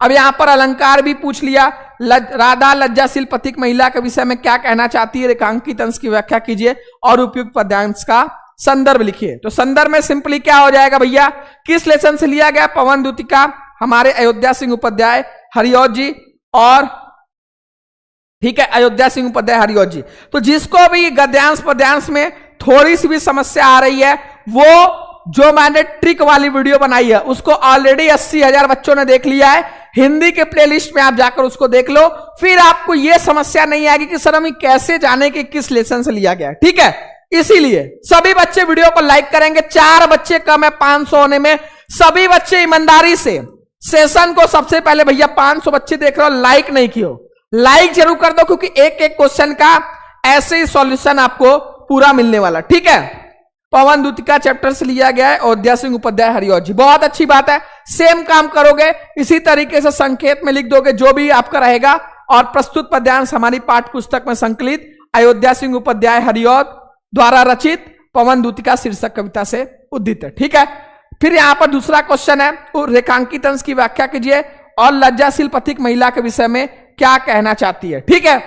अब यहां पर अलंकार भी पूछ लिया। राधा लज्जाशील पथिक महिला के विषय में क्या कहना चाहती है, रेखांकित अंश की व्याख्या कीजिए और उपयुक्त पद्यांश का संदर्भ लिखिए। तो संदर्भ में सिंपली क्या हो जाएगा भैया, किस लेसन से लिया गया, पवन दूतिका, हमारे अयोध्या सिंह उपाध्याय हरिऔध जी। और ठीक है, अयोध्या सिंह उपाध्याय हरिऔध जी। तो जिसको भी गद्यांश पद्यांश में थोड़ी सी भी समस्या आ रही है, वो जो मैंने ट्रिक वाली वीडियो बनाई है उसको ऑलरेडी 80,000 बच्चों ने देख लिया है। हिंदी के प्लेलिस्ट में आप जाकर उसको देख लो, फिर आपको यह समस्या नहीं आएगी कि सर हम कैसे जाने कि किस लेसन से लिया गया। ठीक है, इसीलिए सभी बच्चे वीडियो को लाइक करेंगे। 4 बच्चे कम है 500 होने में। सभी बच्चे ईमानदारी से सेशन को सबसे पहले भैया 500 बच्चे देख रहे हो, लाइक नहीं किए हो, लाइक जरूर कर दो, क्योंकि एक एक क्वेश्चन का ऐसे ही सॉल्यूशन आपको पूरा मिलने वाला। ठीक है, पवन दूतिका चैप्टर से लिया गया है, अयोध्या सिंह उपाध्याय हरिऔध जी, बहुत अच्छी बात है। सेम काम करोगे, इसी तरीके से संकेत में लिख दोगे जो भी आपका रहेगा, और प्रस्तुत पद्यांश हमारी पाठ्य पुस्तक में संकलित अयोध्या सिंह उपाध्याय हरिऔध द्वारा रचित पवन दूतिका शीर्षक कविता से उद्धृत है। ठीक है, फिर यहां पर दूसरा क्वेश्चन है, रेखांकित अंश की व्याख्या कीजिए और लज्जाशील पथिक महिला के विषय में क्या कहना चाहती है। ठीक है,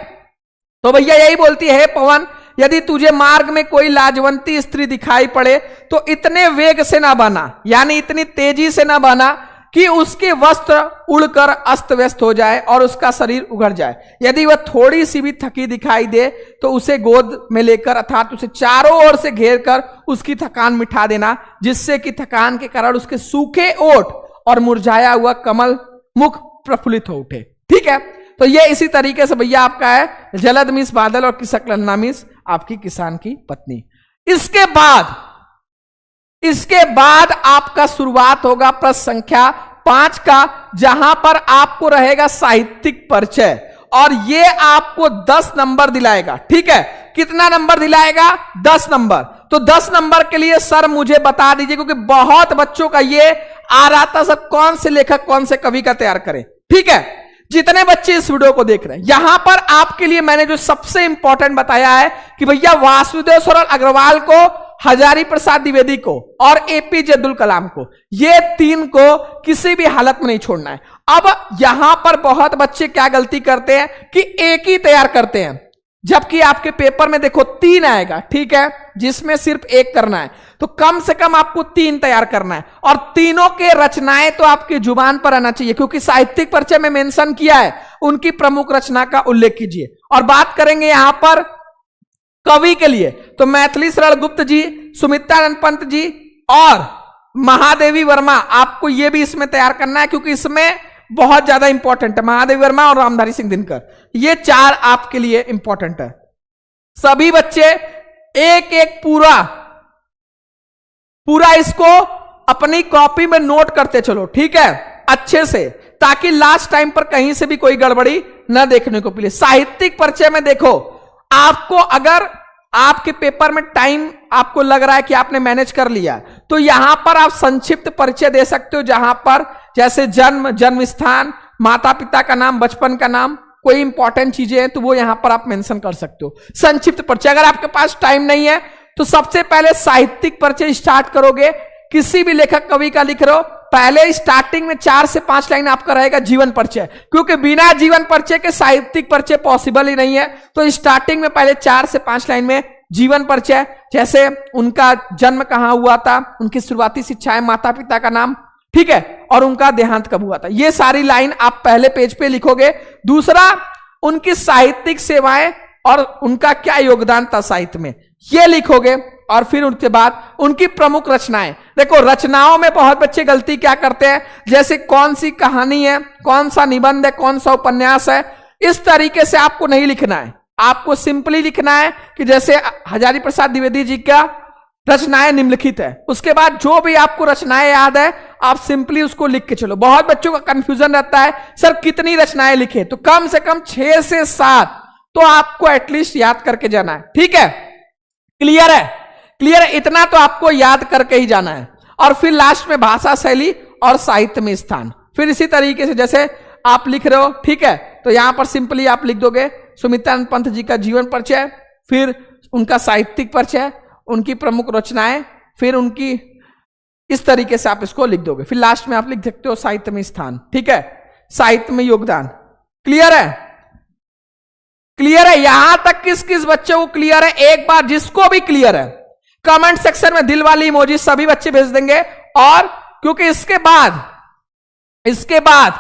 तो भैया यही बोलती है, पवन यदि तुझे मार्ग में कोई लाजवंती स्त्री दिखाई पड़े तो इतने वेग से ना बहना, यानी इतनी तेजी से ना बहना कि उसके वस्त्र उड़कर अस्त व्यस्त हो जाए और उसका शरीर उघड़ जाए। यदि वह थोड़ी सी भी थकी दिखाई दे तो उसे गोद में लेकर अर्थात उसे चारों ओर से घेर कर उसकी थकान मिटा देना, जिससे कि थकान के कारण उसके सूखे ओठ और मुरझाया हुआ कमल मुख प्रफुल्लित हो उठे। ठीक है, तो ये इसी तरीके से भैया आपका है, जलद मिस बादल और किसक लन्ना मिस आपकी किसान की पत्नी। इसके बाद आपका शुरुआत होगा प्रश्न संख्या 5 का, जहां पर आपको रहेगा साहित्यिक परिचय, और ये आपको 10 नंबर दिलाएगा। ठीक है, कितना नंबर दिलाएगा? 10 नंबर। तो 10 नंबर के लिए सर मुझे बता दीजिए, क्योंकि बहुत बच्चों का ये आ रहा था, सर कौन से लेखक कौन से कवि का तैयार करें। ठीक है, जितने बच्चे इस वीडियो को देख रहे हैं, यहां पर आपके लिए मैंने जो सबसे इंपॉर्टेंट बताया है कि भैया वासुदेव सरल अग्रवाल को, हजारी प्रसाद द्विवेदी को और एपीजे अब्दुल कलाम को, ये 3 को किसी भी हालत में नहीं छोड़ना है। अब यहां पर बहुत बच्चे क्या गलती करते हैं कि एक ही तैयार करते हैं, जबकि आपके पेपर में देखो 3 आएगा। ठीक है, जिसमें सिर्फ एक करना है, तो कम से कम आपको 3 तैयार करना है, और तीनों के रचनाएं तो आपकी जुबान पर आना चाहिए, क्योंकि साहित्यिक परिचय में मेंशन किया है, उनकी प्रमुख रचना का उल्लेख कीजिए। और बात करेंगे यहां पर कवि के लिए, तो मैथिली शरण गुप्त जी, सुमित्रानंद पंत जी और महादेवी वर्मा, आपको यह भी इसमें तैयार करना है, क्योंकि इसमें बहुत ज्यादा इंपॉर्टेंट है। महादेवी वर्मा और रामधारी सिंह दिनकर, ये 4 आपके लिए इंपॉर्टेंट है। सभी बच्चे एक एक पूरा इसको अपनी कॉपी में नोट करते चलो। ठीक है, अच्छे से, ताकि लास्ट टाइम पर कहीं से भी कोई गड़बड़ी न देखने को मिले। साहित्यिक परिचय में देखो, आपको अगर आपके पेपर में टाइम आपको लग रहा है कि आपने मैनेज कर लिया, तो यहां पर आप संक्षिप्त परिचय दे सकते हो, जहां पर जैसे जन्म, जन्म स्थान, माता पिता का नाम, बचपन का नाम, कोई इंपॉर्टेंट चीजें हैं तो वो यहां पर आप मेंशन कर सकते हो। संक्षिप्त परिचय, अगर आपके पास टाइम नहीं है तो सबसे पहले साहित्यिक परिचय स्टार्ट करोगे। किसी भी लेखक कवि का लिख रहे हो, पहले स्टार्टिंग में 4 से 5 लाइन आपका रहेगा जीवन परिचय, क्योंकि बिना जीवन परिचय के साहित्यिक परिचय पॉसिबल ही नहीं है। तो स्टार्टिंग में पहले 4 से 5 लाइन में जीवन परिचय, जैसे उनका जन्म कहां हुआ था, उनकी शुरुआती शिक्षाएं, माता पिता का नाम, ठीक है, और उनका देहांत कब हुआ था, ये सारी लाइन आप पहले पेज पे लिखोगे। दूसरा, उनकी साहित्यिक सेवाएं और उनका क्या योगदान था साहित्य में, ये लिखोगे। और फिर उसके बाद उनकी प्रमुख रचनाएं। देखो, रचनाओं में बहुत बच्चे गलती क्या करते हैं, जैसे कौन सी कहानी है, कौन सा निबंध है, कौन सा उपन्यास है, इस तरीके से आपको नहीं लिखना है। आपको सिंपली लिखना है कि जैसे हजारी प्रसाद द्विवेदी जी का रचनाएं निम्नलिखित है, उसके बाद जो भी आपको रचनाएं याद है आप सिंपली उसको लिख के चलो। बहुत बच्चों का कंफ्यूजन रहता है, सर कितनी रचनाएं लिखे, तो कम से कम 6 से 7 तो आपको एटलीस्ट याद करके जाना है। ठीक है, क्लियर है? क्लियर है, इतना तो आपको याद करके ही जाना है। और फिर लास्ट में भाषा शैली और साहित्य में स्थान। फिर इसी तरीके से जैसे आप लिख रहे हो, ठीक है, तो यहां पर सिंपली आप लिख दोगे सुमित्रानंद पंत जी का जीवन परिचय, फिर उनका साहित्यिक परिचय, उनकी प्रमुख रचनाएं, फिर उनकी, इस तरीके से आप इसको लिख दोगे। फिर लास्ट में आप लिख सकते हो साहित्य में स्थान। ठीक है, साहित्य में योगदान। क्लियर है? क्लियर है? यहां तक किस किस बच्चे को क्लियर है? एक बार जिसको भी क्लियर है कमेंट सेक्शन में दिल वाली इमोजी सभी बच्चे भेज देंगे। और क्योंकि इसके बाद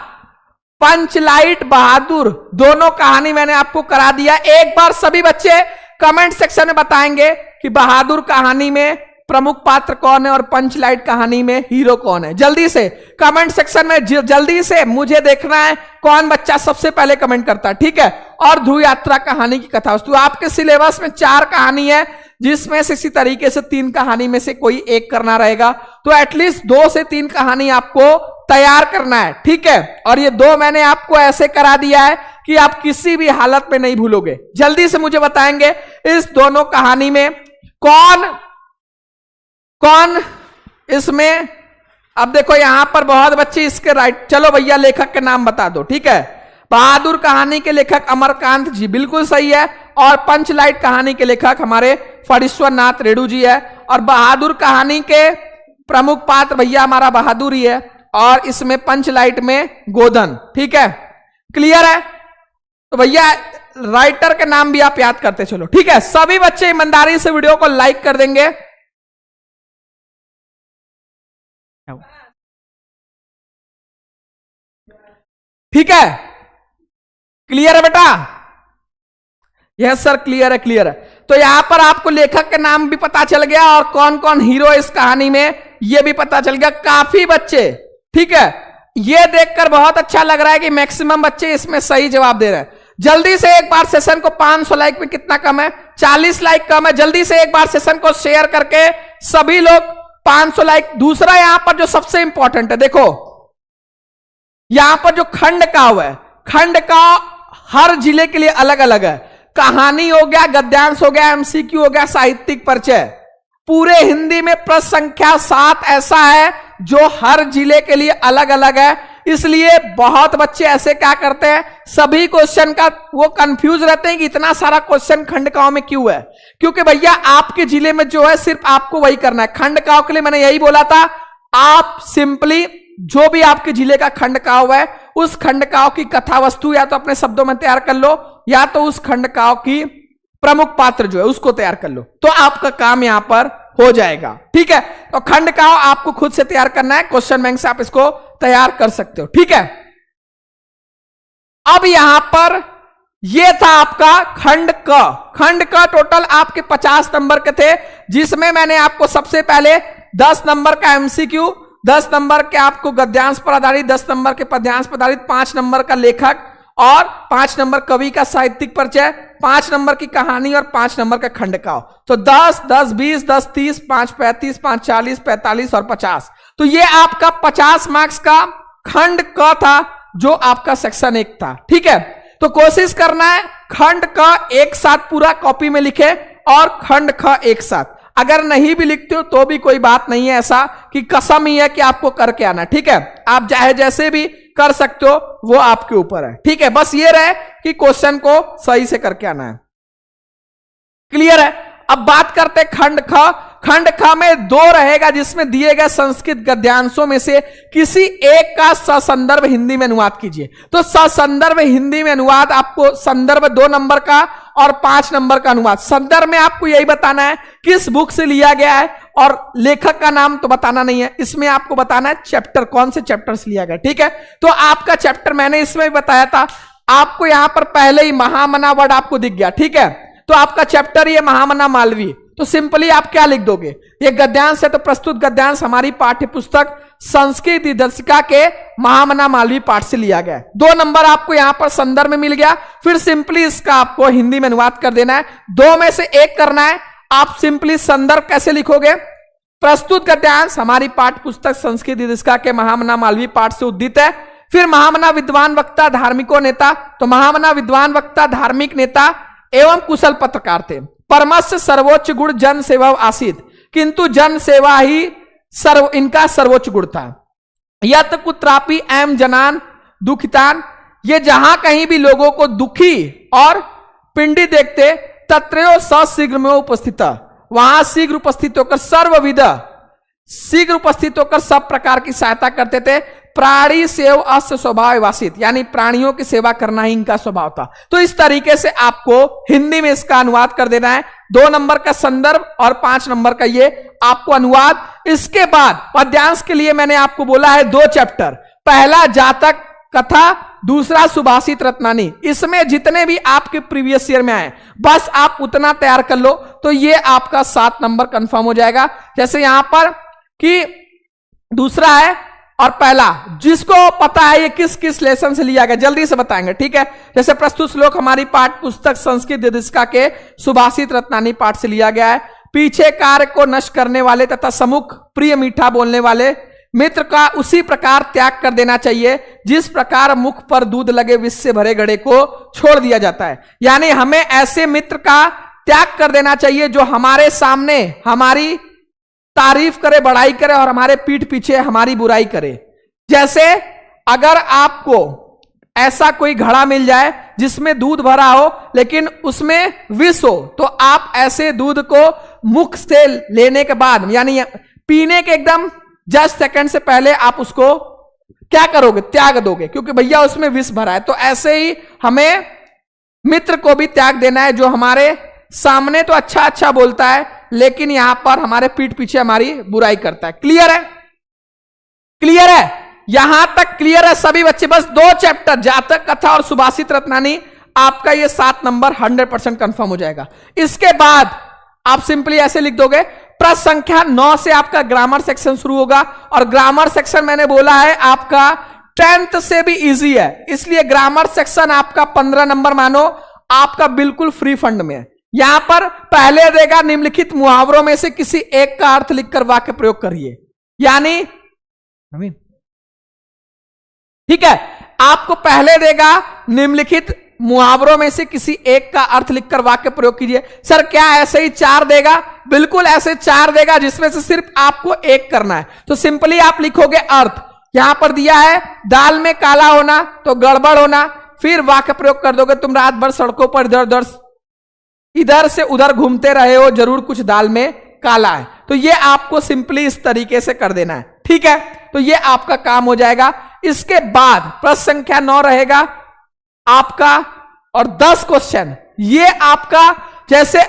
पंचलाइट बहादुर दोनों कहानी मैंने आपको करा दिया। एक बार सभी बच्चे कमेंट सेक्शन में बताएंगे कि बहादुर कहानी में प्रमुख पात्र कौन है और पंचलाइट कहानी में हीरो कौन है। जल्दी से कमेंट सेक्शन में जल्दी से मुझे देखना है कौन बच्चा सबसे पहले कमेंट करता है। ठीक है, और ध्रुव यात्रा कहानी की कथा वस्तु, आपके सिलेबस में 4 कहानी है, जिसमें से इसी तरीके से 3 कहानी में से कोई एक करना रहेगा। तो एटलीस्ट 2 से 3 कहानी आपको तैयार करना है, ठीक है। और ये दो मैंने आपको ऐसे करा दिया है कि आप किसी भी हालत में नहीं भूलोगे। जल्दी से मुझे बताएंगे इस दोनों कहानी में कौन कौन इसमें, अब देखो यहां पर बहुत बच्चे इसके राइट, चलो भैया लेखक के नाम बता दो, ठीक है। बहादुर कहानी के लेखक अमरकांत जी, बिल्कुल सही है। और पंचलाइट कहानी के लेखक हमारे फणीश्वर नाथ रेणु जी है। और बहादुर कहानी के प्रमुख पात्र भैया हमारा बहादुर ही है, और इसमें पंचलाइट में गोधन, ठीक है। क्लियर है? तो भैया राइटर के नाम भी आप याद करते चलो, ठीक है। सभी बच्चे ईमानदारी से वीडियो को लाइक कर देंगे। ठीक है, क्लियर है बेटा? यस सर, क्लियर है, क्लियर है। तो यहां पर आपको लेखक के नाम भी पता चल गया और कौन कौन हीरो इस कहानी में ये भी पता चल गया। काफी बच्चे, ठीक है, ये देखकर बहुत अच्छा लग रहा है कि मैक्सिमम बच्चे इसमें सही जवाब दे रहे हैं। जल्दी से एक बार सेशन को 500 लाइक में कितना कम है? 40 लाइक कम है। जल्दी से एक बार सेशन को शेयर करके सभी लोग 500 लाइक। दूसरा यहां पर जो सबसे इंपॉर्टेंट है, देखो यहां पर जो खंड काव्य है, खंड का हर जिले के लिए अलग अलग है। कहानी हो गया, गद्यांश हो गया, एमसीक्यू हो गया, साहित्यिक परिचय, पूरे हिंदी में प्रश्न संख्या 7 ऐसा है जो हर जिले के लिए अलग अलग है। इसलिए बहुत बच्चे ऐसे क्या करते हैं, सभी क्वेश्चन का वो कंफ्यूज रहते हैं कि इतना सारा क्वेश्चन खंडकाव्य में क्यों है। क्योंकि भैया आपके जिले में जो है सिर्फ आपको वही करना है। खंडकाव्य के लिए मैंने यही बोला था, आप सिंपली जो भी आपके जिले का खंडकाव्य है उस खंडकाव्य की कथा वस्तु या तो अपने शब्दों में तैयार कर लो, या तो उस खंडकाव्य की प्रमुख पात्र जो है उसको तैयार कर लो, तो आपका काम यहां पर हो जाएगा, ठीक है। तो खंडकाव्य आपको खुद से तैयार करना है, क्वेश्चन बैंक से आप इसको तैयार कर सकते हो, ठीक है। अब यहां पर यह था आपका खंड क। खंड क टोटल आपके 50 नंबर के थे, जिसमें मैंने आपको सबसे पहले 10 नंबर का एमसीक्यू, 10 नंबर के आपको गद्यांश पर आधारित, 10 नंबर के पद्यांश पर आधारित, 5 नंबर का लेखक और 5 नंबर कवि का साहित्यिक परिचय, 5 नंबर की कहानी और 5 नंबर का खंडकाव्य। तो 10, 10, 20, 10, 30, 5, 35, 5, 40, 45 और 50। तो ये आपका 50 मार्क्स का खंड क था जो आपका सेक्शन 1 था, ठीक है। तो कोशिश करना है खंड क एक साथ पूरा कॉपी में लिखे और खंड ख एक साथ। अगर नहीं भी लिखते हो तो भी कोई बात नहीं है, ऐसा कि कसम ही है कि आपको करके आना, ठीक है। आप चाहे जैसे भी कर सकते हो, वो आपके ऊपर है, ठीक है। बस ये रहे कि क्वेश्चन को सही से करके आना है। क्लियर है? अब बात करते हैं खंड ख। खंड ख में 2 रहेगा, जिसमें दिए गए संस्कृत गद्यांशों में से किसी एक का ससंदर्भ हिंदी में अनुवाद कीजिए। तो ससंदर्भ हिंदी में अनुवाद आपको संदर्भ 2 नंबर का और 5 नंबर का अनुवाद। संदर्भ में आपको यही बताना है किस बुक से लिया गया है, और लेखक का नाम तो बताना नहीं है, इसमें आपको बताना है चैप्टर, कौन से चैप्टर से लिया गया, ठीक है। तो आपका चैप्टर मैंने इसमें भी बताया था, आपको यहां पर पहले ही महामना वर्ड आपको दिख गया, ठीक है। तो आपका चैप्टर ये महामना मालवी, तो सिंपली आप क्या लिख दोगे, ये गद्यांश है तो प्रस्तुत गद्यांश हमारी पाठ्य पुस्तक संस्कृत दर्शिका के महामना मालवी पाठ से लिया गया है। 2 नंबर आपको यहां पर संदर्भ में मिल गया। फिर सिंपली इसका आपको हिंदी में अनुवाद कर देना है, 2 में से 1 करना है। आप सिंपली संदर्भ कैसे लिखोगे, प्रस्तुत गद्यांश हमारी पाठ्य पुस्तक संस्कृत दर्शिका के महामना मालवी पाठ से उद्धृत है। फिर महामना विद्वान वक्ता धार्मिको नेता, तो महामना विद्वान वक्ता धार्मिक नेता एवं कुशल पत्रकार थे। परमस्य सर्वोच्च गुण जन सेवा आसीत, किंतु जन सेवा ही इनका सर्वोच्च गुण था। यत कुत्रापि एम जनान दुखितान, ये जहां कहीं भी लोगों को दुखी और पिंडी देखते, तत्रयो सशीघ्र में उपस्थित, वहां शीघ्र उपस्थित होकर सर्वविध, शीघ्र उपस्थित होकर सब प्रकार की सहायता करते थे। प्राणी सेव अस्य स्वभाव वासित, यानी प्राणियों की सेवा करना ही इनका स्वभाव था। तो इस तरीके से आपको हिंदी में इसका अनुवाद कर देना है, 2 नंबर का संदर्भ और 5 नंबर का ये आपको अनुवाद। इसके बाद पद्यांश के लिए मैंने आपको बोला है 2 चैप्टर, पहला जातक कथा, दूसरा सुभाषित रत्नानी। इसमें जितने भी आपके प्रीवियस ईयर में आए बस आप उतना तैयार कर लो, तो ये आपका 7 नंबर कंफर्म हो जाएगा। जैसे यहां पर कि दूसरा है और पहला, जिसको पता है ये किस किस लेसन से लिया गया जल्दी से बताएंगे, ठीक है। जैसे प्रस्तुत श्लोक हमारी पाठ पुस्तक संस्कृत दर्शिका के सुभाषित रत्नानी पाठ से लिया गया है। पीछे कार्य को नष्ट करने वाले तथा सम्मुख प्रिय मीठा बोलने वाले मित्र का उसी प्रकार त्याग कर देना चाहिए जिस प्रकार मुख पर दूध लगे विष से भरे घड़े को छोड़ दिया जाता है। यानी हमें ऐसे मित्र का त्याग कर देना चाहिए जो हमारे सामने हमारी तारीफ करे, बड़ाई करे और हमारे पीठ पीछे हमारी बुराई करे। जैसे अगर आपको ऐसा कोई घड़ा मिल जाए जिसमें दूध भरा हो लेकिन उसमें विष हो, तो आप ऐसे दूध को मुख से लेने के बाद यानी पीने के एकदम जस्ट सेकंड से पहले आप उसको क्या करोगे? त्याग दोगे, क्योंकि भैया उसमें विष भरा है। तो ऐसे ही हमें मित्र को भी त्याग देना है जो हमारे सामने तो अच्छा अच्छा बोलता है लेकिन यहां पर हमारे पीठ पीछे हमारी बुराई करता है। क्लियर है? क्लियर है? यहां तक क्लियर है सभी बच्चे? बस 2 चैप्टर जातक कथा और सुभाषित रत्नानी, आपका ये 7 नंबर 100% कंफर्म हो जाएगा। इसके बाद आप सिंपली ऐसे लिख दोगे, प्रश्न संख्या 9 से आपका ग्रामर सेक्शन शुरू होगा और ग्रामर सेक्शन मैंने बोला है आपका 10th से भी इजी है, इसलिए ग्रामर सेक्शन आपका 15 नंबर मानो आपका बिल्कुल फ्री फंड में है। यहां पर पहले देगा निम्नलिखित मुहावरों में से किसी एक का अर्थ लिखकर वाक्य प्रयोग करिए। यानी ठीक है, आपको पहले देगा निम्नलिखित मुहावरों में से किसी एक का अर्थ लिखकर वाक्य प्रयोग कीजिए। सर क्या ऐसे ही 4 देगा? बिल्कुल ऐसे 4 देगा जिसमें से सिर्फ आपको एक करना है। तो सिंपली आप लिखोगे अर्थ, यहां पर दिया है दाल में काला होना तो गड़बड़ होना, फिर वाक्य प्रयोग कर दोगे, तुम रात भर सड़कों पर इधर से उधर घूमते रहे हो, जरूर कुछ दाल में काला है। तो ये आपको सिंपली इस तरीके से कर देना है। ठीक है, तो ये आपका काम हो जाएगा। इसके बाद प्रश्न संख्या 9 रहेगा आपका और 10 क्वेश्चन। ये आपका जैसे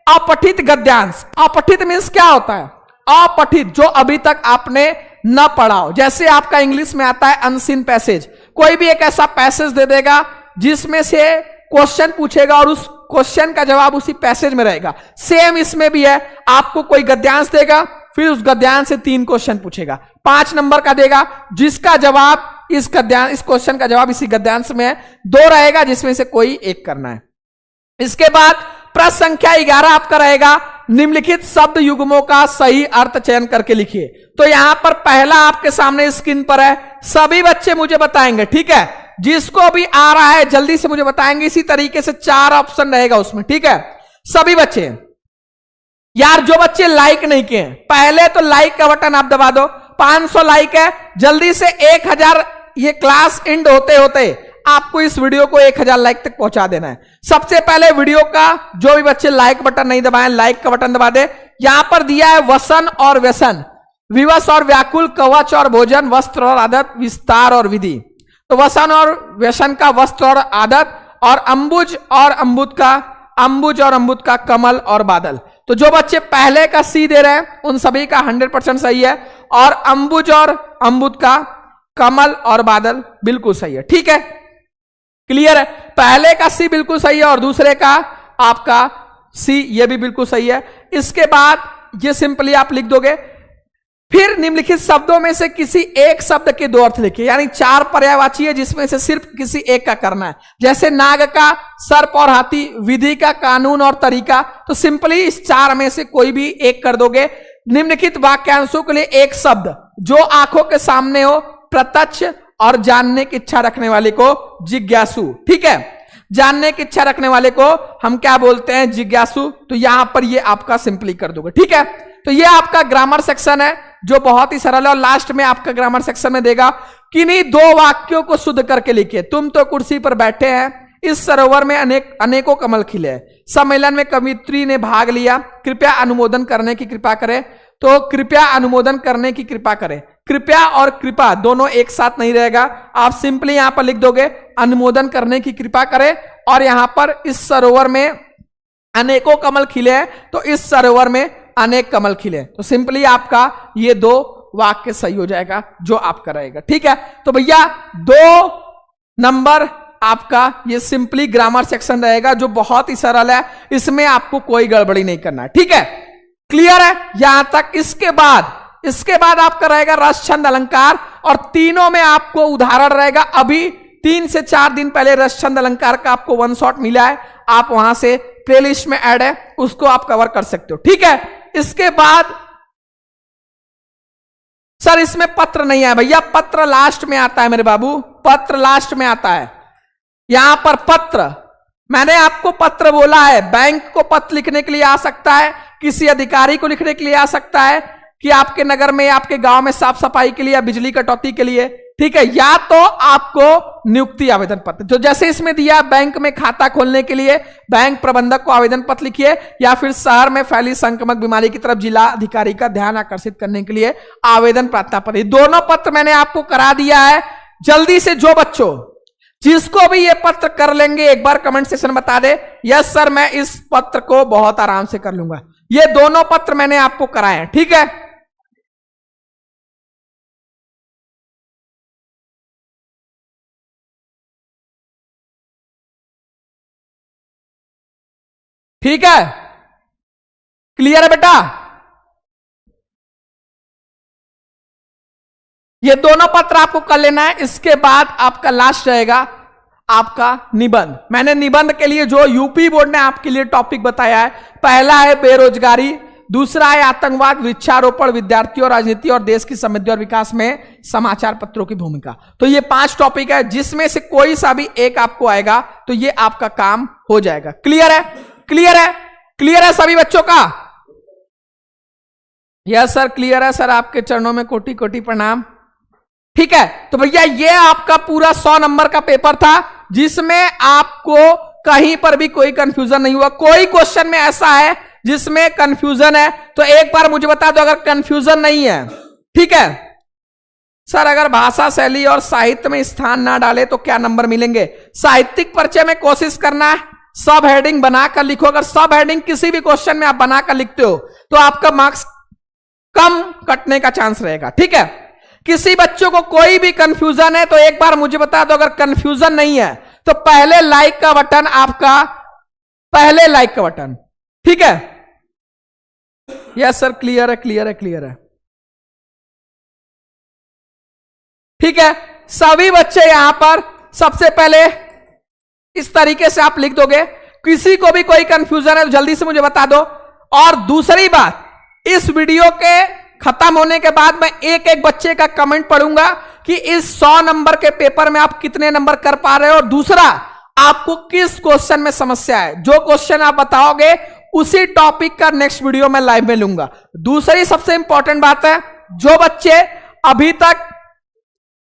अपठित गद्यांश, अपठित मीन्स क्या होता है? अपठित, जो अभी तक आपने न पढ़ा हो। जैसे आपका इंग्लिश में आता है अनसीन पैसेज, कोई भी एक ऐसा पैसेज दे देगा जिसमें से क्वेश्चन पूछेगा और उस क्वेश्चन का जवाब उसी पैसेज में रहेगा। सेम इसमें भी है, आपको कोई गद्यांश देगा फिर उस गद्यांश से 3 क्वेश्चन पूछेगा, 5 नंबर का देगा जिसका जवाब इस क्वेश्चन का जवाब इसी गद्यांश में है, 2 रहेगा जिसमें से कोई एक करना है। इसके बाद प्रश्न संख्या 11 आपका रहेगा निम्नलिखित शब्द युग्मों का सही अर्थ चयन करके लिखिए। तो यहां पर पहला आपके सामने स्क्रीन पर है, सभी बच्चे मुझे बताएंगे। ठीक है, जिसको भी आ रहा है जल्दी से मुझे बताएंगे। इसी तरीके से 4 ऑप्शन रहेगा उसमें। ठीक है, सभी बच्चे यार, जो बच्चे लाइक नहीं किए पहले तो लाइक का बटन आप दबा दो। 500 लाइक है, जल्दी से 1000, ये क्लास एंड होते होते आपको इस वीडियो को 1000 लाइक तक पहुंचा देना है। सबसे पहले वीडियो का जो भी बच्चे लाइक बटन नहीं दबाए लाइक का बटन दबा दे। यहां पर दिया है वसन और व्यसन, विवश और व्याकुल, कवच और भोजन, वस्त्र और आदत, विस्तार और विधि। तो वसन और व्यसन का वस्त्र और आदत, और अंबुज और अम्बुद का कमल और बादल। तो जो बच्चे पहले का सी दे रहे हैं उन सभी का 100% सही है, और अंबुज और अम्बुद का, कमल और बादल बिल्कुल सही है। ठीक है, क्लियर है? पहले का सी बिल्कुल सही है और दूसरे का आपका सी ये भी बिल्कुल सही है। इसके बाद ये सिंपली आप लिख दोगे, फिर निम्नलिखित शब्दों में से किसी एक शब्द के 2 अर्थ लिखिए। यानी 4 पर्यायवाची है जिसमें से सिर्फ किसी एक का करना है। जैसे नाग का, सर्प और हाथी, विधि का, कानून और तरीका। तो सिंपली इस 4 में से कोई भी एक कर दोगे। निम्नलिखित वाक्यांशों के लिए एक शब्द जो आंखों के सामने हो, प्रत्यक्ष, और जानने की इच्छा रखने वाले को जिज्ञासु। ठीक है, जानने की इच्छा रखने वाले को हम क्या बोलते हैं? जिज्ञासु। तो यहां पर ये आपका सिंपली कर दोगे। ठीक है, तो ये आपका ग्रामर सेक्शन है जो बहुत ही सरल है। और लास्ट में आपका ग्रामर सेक्शन में देगा किन्हीं 2 वाक्यों को शुद्ध करके लिखिए। तुम तो कुर्सी पर बैठे हैं, इस सरोवर में अनेकों कमल खिले, सम्मेलन में कवियत्री ने भाग लिया, कृपया अनुमोदन करने की कृपा करें। तो कृपया अनुमोदन करने की कृपा करें, कृपया और कृपा दोनों एक साथ नहीं रहेगा। आप सिंपली यहां पर लिख दोगे अनुमोदन करने की कृपा करें, और यहां पर इस सरोवर में अनेकों कमल खिले हैं, तो इस सरोवर में अनेक कमल खिले। तो सिंपली आपका ये 2 वाक्य सही हो जाएगा जो आपका रहेगा। ठीक है, तो भैया 2 नंबर आपका ये सिंपली ग्रामर सेक्शन रहेगा जो बहुत ही सरल है, इसमें आपको कोई गड़बड़ी नहीं करना है। ठीक है, क्लियर है यहां तक? इसके बाद आपका रहेगा रस, छंद, अलंकार, और तीनों में आपको उदाहरण रहेगा। अभी 3 से 4 दिन पहले रस, छंद, अलंकार का आपको 1 शॉट मिला है, आप वहां से प्लेलिस्ट में ऐड है, उसको आप कवर कर सकते हो। ठीक है, इसके बाद सर इसमें पत्र नहीं है भैया, पत्र लास्ट में आता है मेरे बाबू, पत्र लास्ट में आता है। यहां पर पत्र, मैंने आपको पत्र बोला है, बैंक को पत्र लिखने के लिए आ सकता है, किसी अधिकारी को लिखने के लिए आ सकता है कि आपके नगर में, आपके गांव में साफ सफाई के लिए या बिजली कटौती के लिए, ठीक है, या तो आपको नियुक्ति आवेदन पत्र, जो जैसे इसमें दिया बैंक में खाता खोलने के लिए बैंक प्रबंधक को आवेदन पत्र लिखिए, या फिर शहर में फैली संक्रमक बीमारी की तरफ जिला अधिकारी का ध्यान आकर्षित करने के लिए आवेदन प्रार्थना पत्र, दोनों पत्र मैंने आपको करा दिया है। जल्दी से जो बच्चों जिसको भी ये पत्र कर लेंगे एक बार कमेंट सेक्शन बता दे, यस सर मैं इस पत्र को बहुत आराम से कर लूंगा। ये दोनों पत्र मैंने आपको कराए हैं, ठीक है। ठीक है, क्लियर है बेटा। ये दोनों पत्र आपको कर लेना है। इसके बाद आपका लास्ट रहेगा आपका निबंध। मैंने निबंध के लिए जो यूपी बोर्ड ने आपके लिए टॉपिक बताया है, पहला है बेरोजगारी, दूसरा है आतंकवाद, वृक्षारोपण, विद्यार्थियों, राजनीति और देश की समृद्धि और विकास में समाचार पत्रों की भूमिका। तो ये 5 टॉपिक है, जिसमें से कोई सा भी एक आपको आएगा तो ये आपका काम हो जाएगा। क्लियर है, क्लियर है, क्लियर है सभी बच्चों का? यस सर क्लियर है सर, आपके चरणों में कोटि कोटि प्रणाम। ठीक है, तो भैया ये आपका पूरा 100 नंबर का पेपर था, जिसमें आपको कहीं पर भी कोई कंफ्यूजन नहीं हुआ। कोई क्वेश्चन में ऐसा है जिसमें कंफ्यूजन है तो एक बार मुझे बता दो, अगर कंफ्यूजन नहीं है। ठीक है सर, अगर भाषा शैली और साहित्य में स्थान ना डाले तो क्या नंबर मिलेंगे? साहित्यिक परिचय में कोशिश करना है, सब हेडिंग बनाकर लिखो। अगर सब हेडिंग किसी भी क्वेश्चन में आप बनाकर लिखते हो तो आपका मार्क्स कम कटने का चांस रहेगा। ठीक है, किसी बच्चों को कोई भी कंफ्यूजन है तो एक बार मुझे बता दो। अगर कंफ्यूजन नहीं है तो पहले लाइक का बटन, आपका पहले लाइक का बटन। ठीक है, यस सर क्लियर है, क्लियर है, क्लियर है। ठीक है, सभी बच्चे यहां पर सबसे पहले इस तरीके से आप लिख दोगे। किसी को भी कोई कंफ्यूजन है तो जल्दी से मुझे बता दो। और दूसरी बात, इस वीडियो के खत्म होने के बाद मैं एक एक बच्चे का कमेंट पढ़ूंगा कि इस 100 नंबर के पेपर में आप कितने नंबर कर पा रहे हो, और दूसरा आपको किस क्वेश्चन में समस्या है। जो क्वेश्चन आप बताओगे उसी टॉपिक का नेक्स्ट वीडियो में लाइव में लूंगा। दूसरी सबसे इंपॉर्टेंट बात है, जो बच्चे अभी तक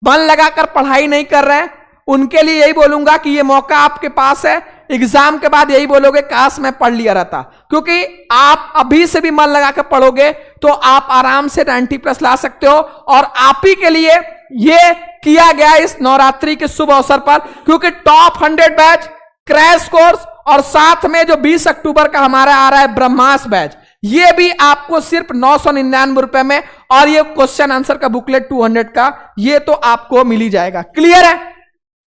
मन लगाकर पढ़ाई नहीं कर रहे हैं उनके लिए यही बोलूंगा कि ये मौका आपके पास है। एग्जाम के बाद यही बोलोगे काश मैं पढ़ लिया रहता, क्योंकि आप अभी से भी मन लगाकर पढ़ोगे तो आप आराम से 90+ ला सकते हो। और आप ही के लिए ये किया गया इस नवरात्रि के शुभ अवसर पर, क्योंकि टॉप 100 बैच, क्रैश कोर्स और साथ में जो 20 अक्टूबर का हमारा आ रहा है ब्रह्मास्त्र बैच, ये भी आपको सिर्फ 999 रुपए में, और ये क्वेश्चन आंसर का बुकलेट 200 का, ये तो आपको मिल ही जाएगा। क्लियर है,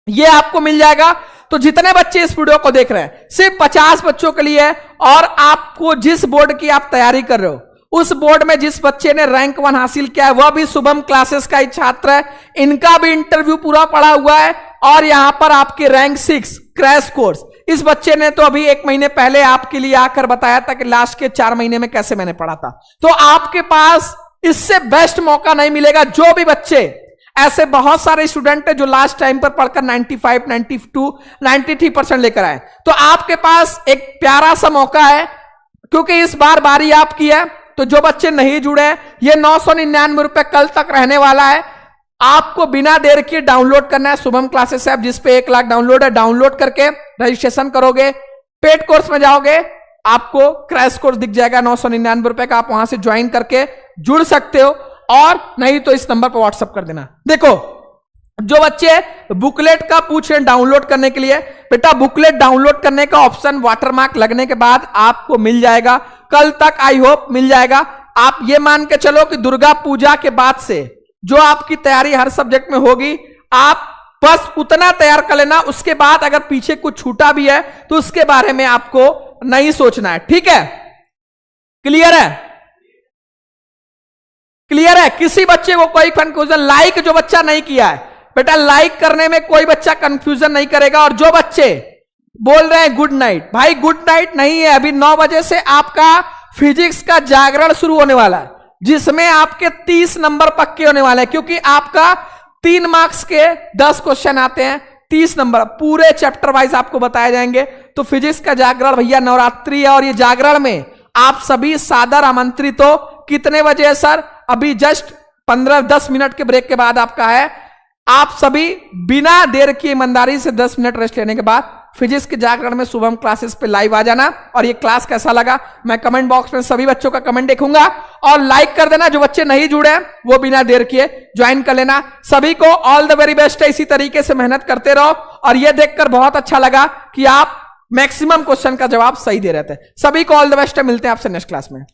ये आपको मिल जाएगा। तो जितने बच्चे इस वीडियो को देख रहे हैं सिर्फ 50 बच्चों के लिए है, और आपको जिस बोर्ड की आप तैयारी कर रहे हो उस बोर्ड में जिस बच्चे ने रैंक 1 हासिल किया है वह भी शुभम क्लासेस का ही छात्र है। इनका भी इंटरव्यू पूरा पड़ा हुआ है, और यहां पर आपके रैंक 6 क्रैश कोर्स, इस बच्चे ने तो अभी 1 महीने पहले आपके लिए आकर बताया था कि लास्ट के 4 महीने में कैसे मैंने पढ़ा था। तो आपके पास इससे बेस्ट मौका नहीं मिलेगा। जो भी बच्चे, ऐसे बहुत सारे स्टूडेंट हैं जो लास्ट टाइम पर पढ़कर 95, 92, 93% लेकर आए, तो आपके पास एक प्यारा सा मौका है, क्योंकि इस बार बारी आपकी है। तो जो बच्चे नहीं जुड़े हैं, ये 999 रुपए कल तक रहने वाला है। आपको बिना देर किए डाउनलोड करना है शुभम क्लासेस ऐप, जिसपे 1 लाख डाउनलोड है। डाउनलोड करके रजिस्ट्रेशन करोगे, पेड कोर्स में जाओगे, आपको क्रैश कोर्स दिख जाएगा 999 रुपए का। आप वहां से ज्वाइन करके जुड़ सकते हो, और नहीं तो इस नंबर पर व्हाट्सएप कर देना। देखो, जो बच्चे बुकलेट का पूछ रहे हैं डाउनलोड करने के लिए, बेटा बुकलेट डाउनलोड करने का ऑप्शन वाटरमार्क लगने के बाद आपको मिल जाएगा, कल तक आई होप मिल जाएगा। आप ये मान के चलो कि दुर्गा पूजा के बाद से जो आपकी तैयारी हर सब्जेक्ट में होगी, आप बस उतना तैयार कर लेना। उसके बाद अगर पीछे कुछ छूटा भी है तो उसके बारे में आपको नहीं सोचना है। ठीक है, क्लियर है, क्लियर है। किसी बच्चे को कोई कंफ्यूजन, लाइक जो बच्चा नहीं किया है बेटा, लाइक करने में कोई बच्चा कंफ्यूजन नहीं करेगा। और जो बच्चे बोल रहे हैं गुड नाइट, भाई गुड नाइट नहीं है, अभी 9 बजे से आपका फिजिक्स का जागरण शुरू होने वाला है। जिसमें आपके 30 नंबर पक्के होने वाले हैं, क्योंकि आपका 3 मार्क्स के 10 क्वेश्चन आते हैं, 30 नंबर पूरे चैप्टर वाइज आपको बताए जाएंगे। तो फिजिक्स का जागरण भैया नवरात्रि है, और ये जागरण में आप सभी सादर आमंत्रित हो। कितने बजे है सर? अभी जस्ट 15-10 मिनट के ब्रेक के बाद आपका है। आप सभी बिना देर की ईमानदारी से 10 मिनट रेस्ट लेने के बाद फिजिक्स के जागरण में शुभम क्लासेस पे लाइव आ जाना। और ये क्लास कैसा लगा मैं कमेंट बॉक्स में सभी बच्चों का कमेंट देखूंगा, और लाइक कर देना। जो बच्चे नहीं जुड़े हैं वो बिना देर किए ज्वाइन कर लेना। सभी को ऑल द वेरी बेस्ट है, इसी तरीके से मेहनत करते रहो। और ये देखकर बहुत अच्छा लगा कि आप मैक्सिमम क्वेश्चन का जवाब सही दे रहे थे। सभी को ऑल द बेस्ट है, मिलते हैं आपसे नेक्स्ट क्लास में।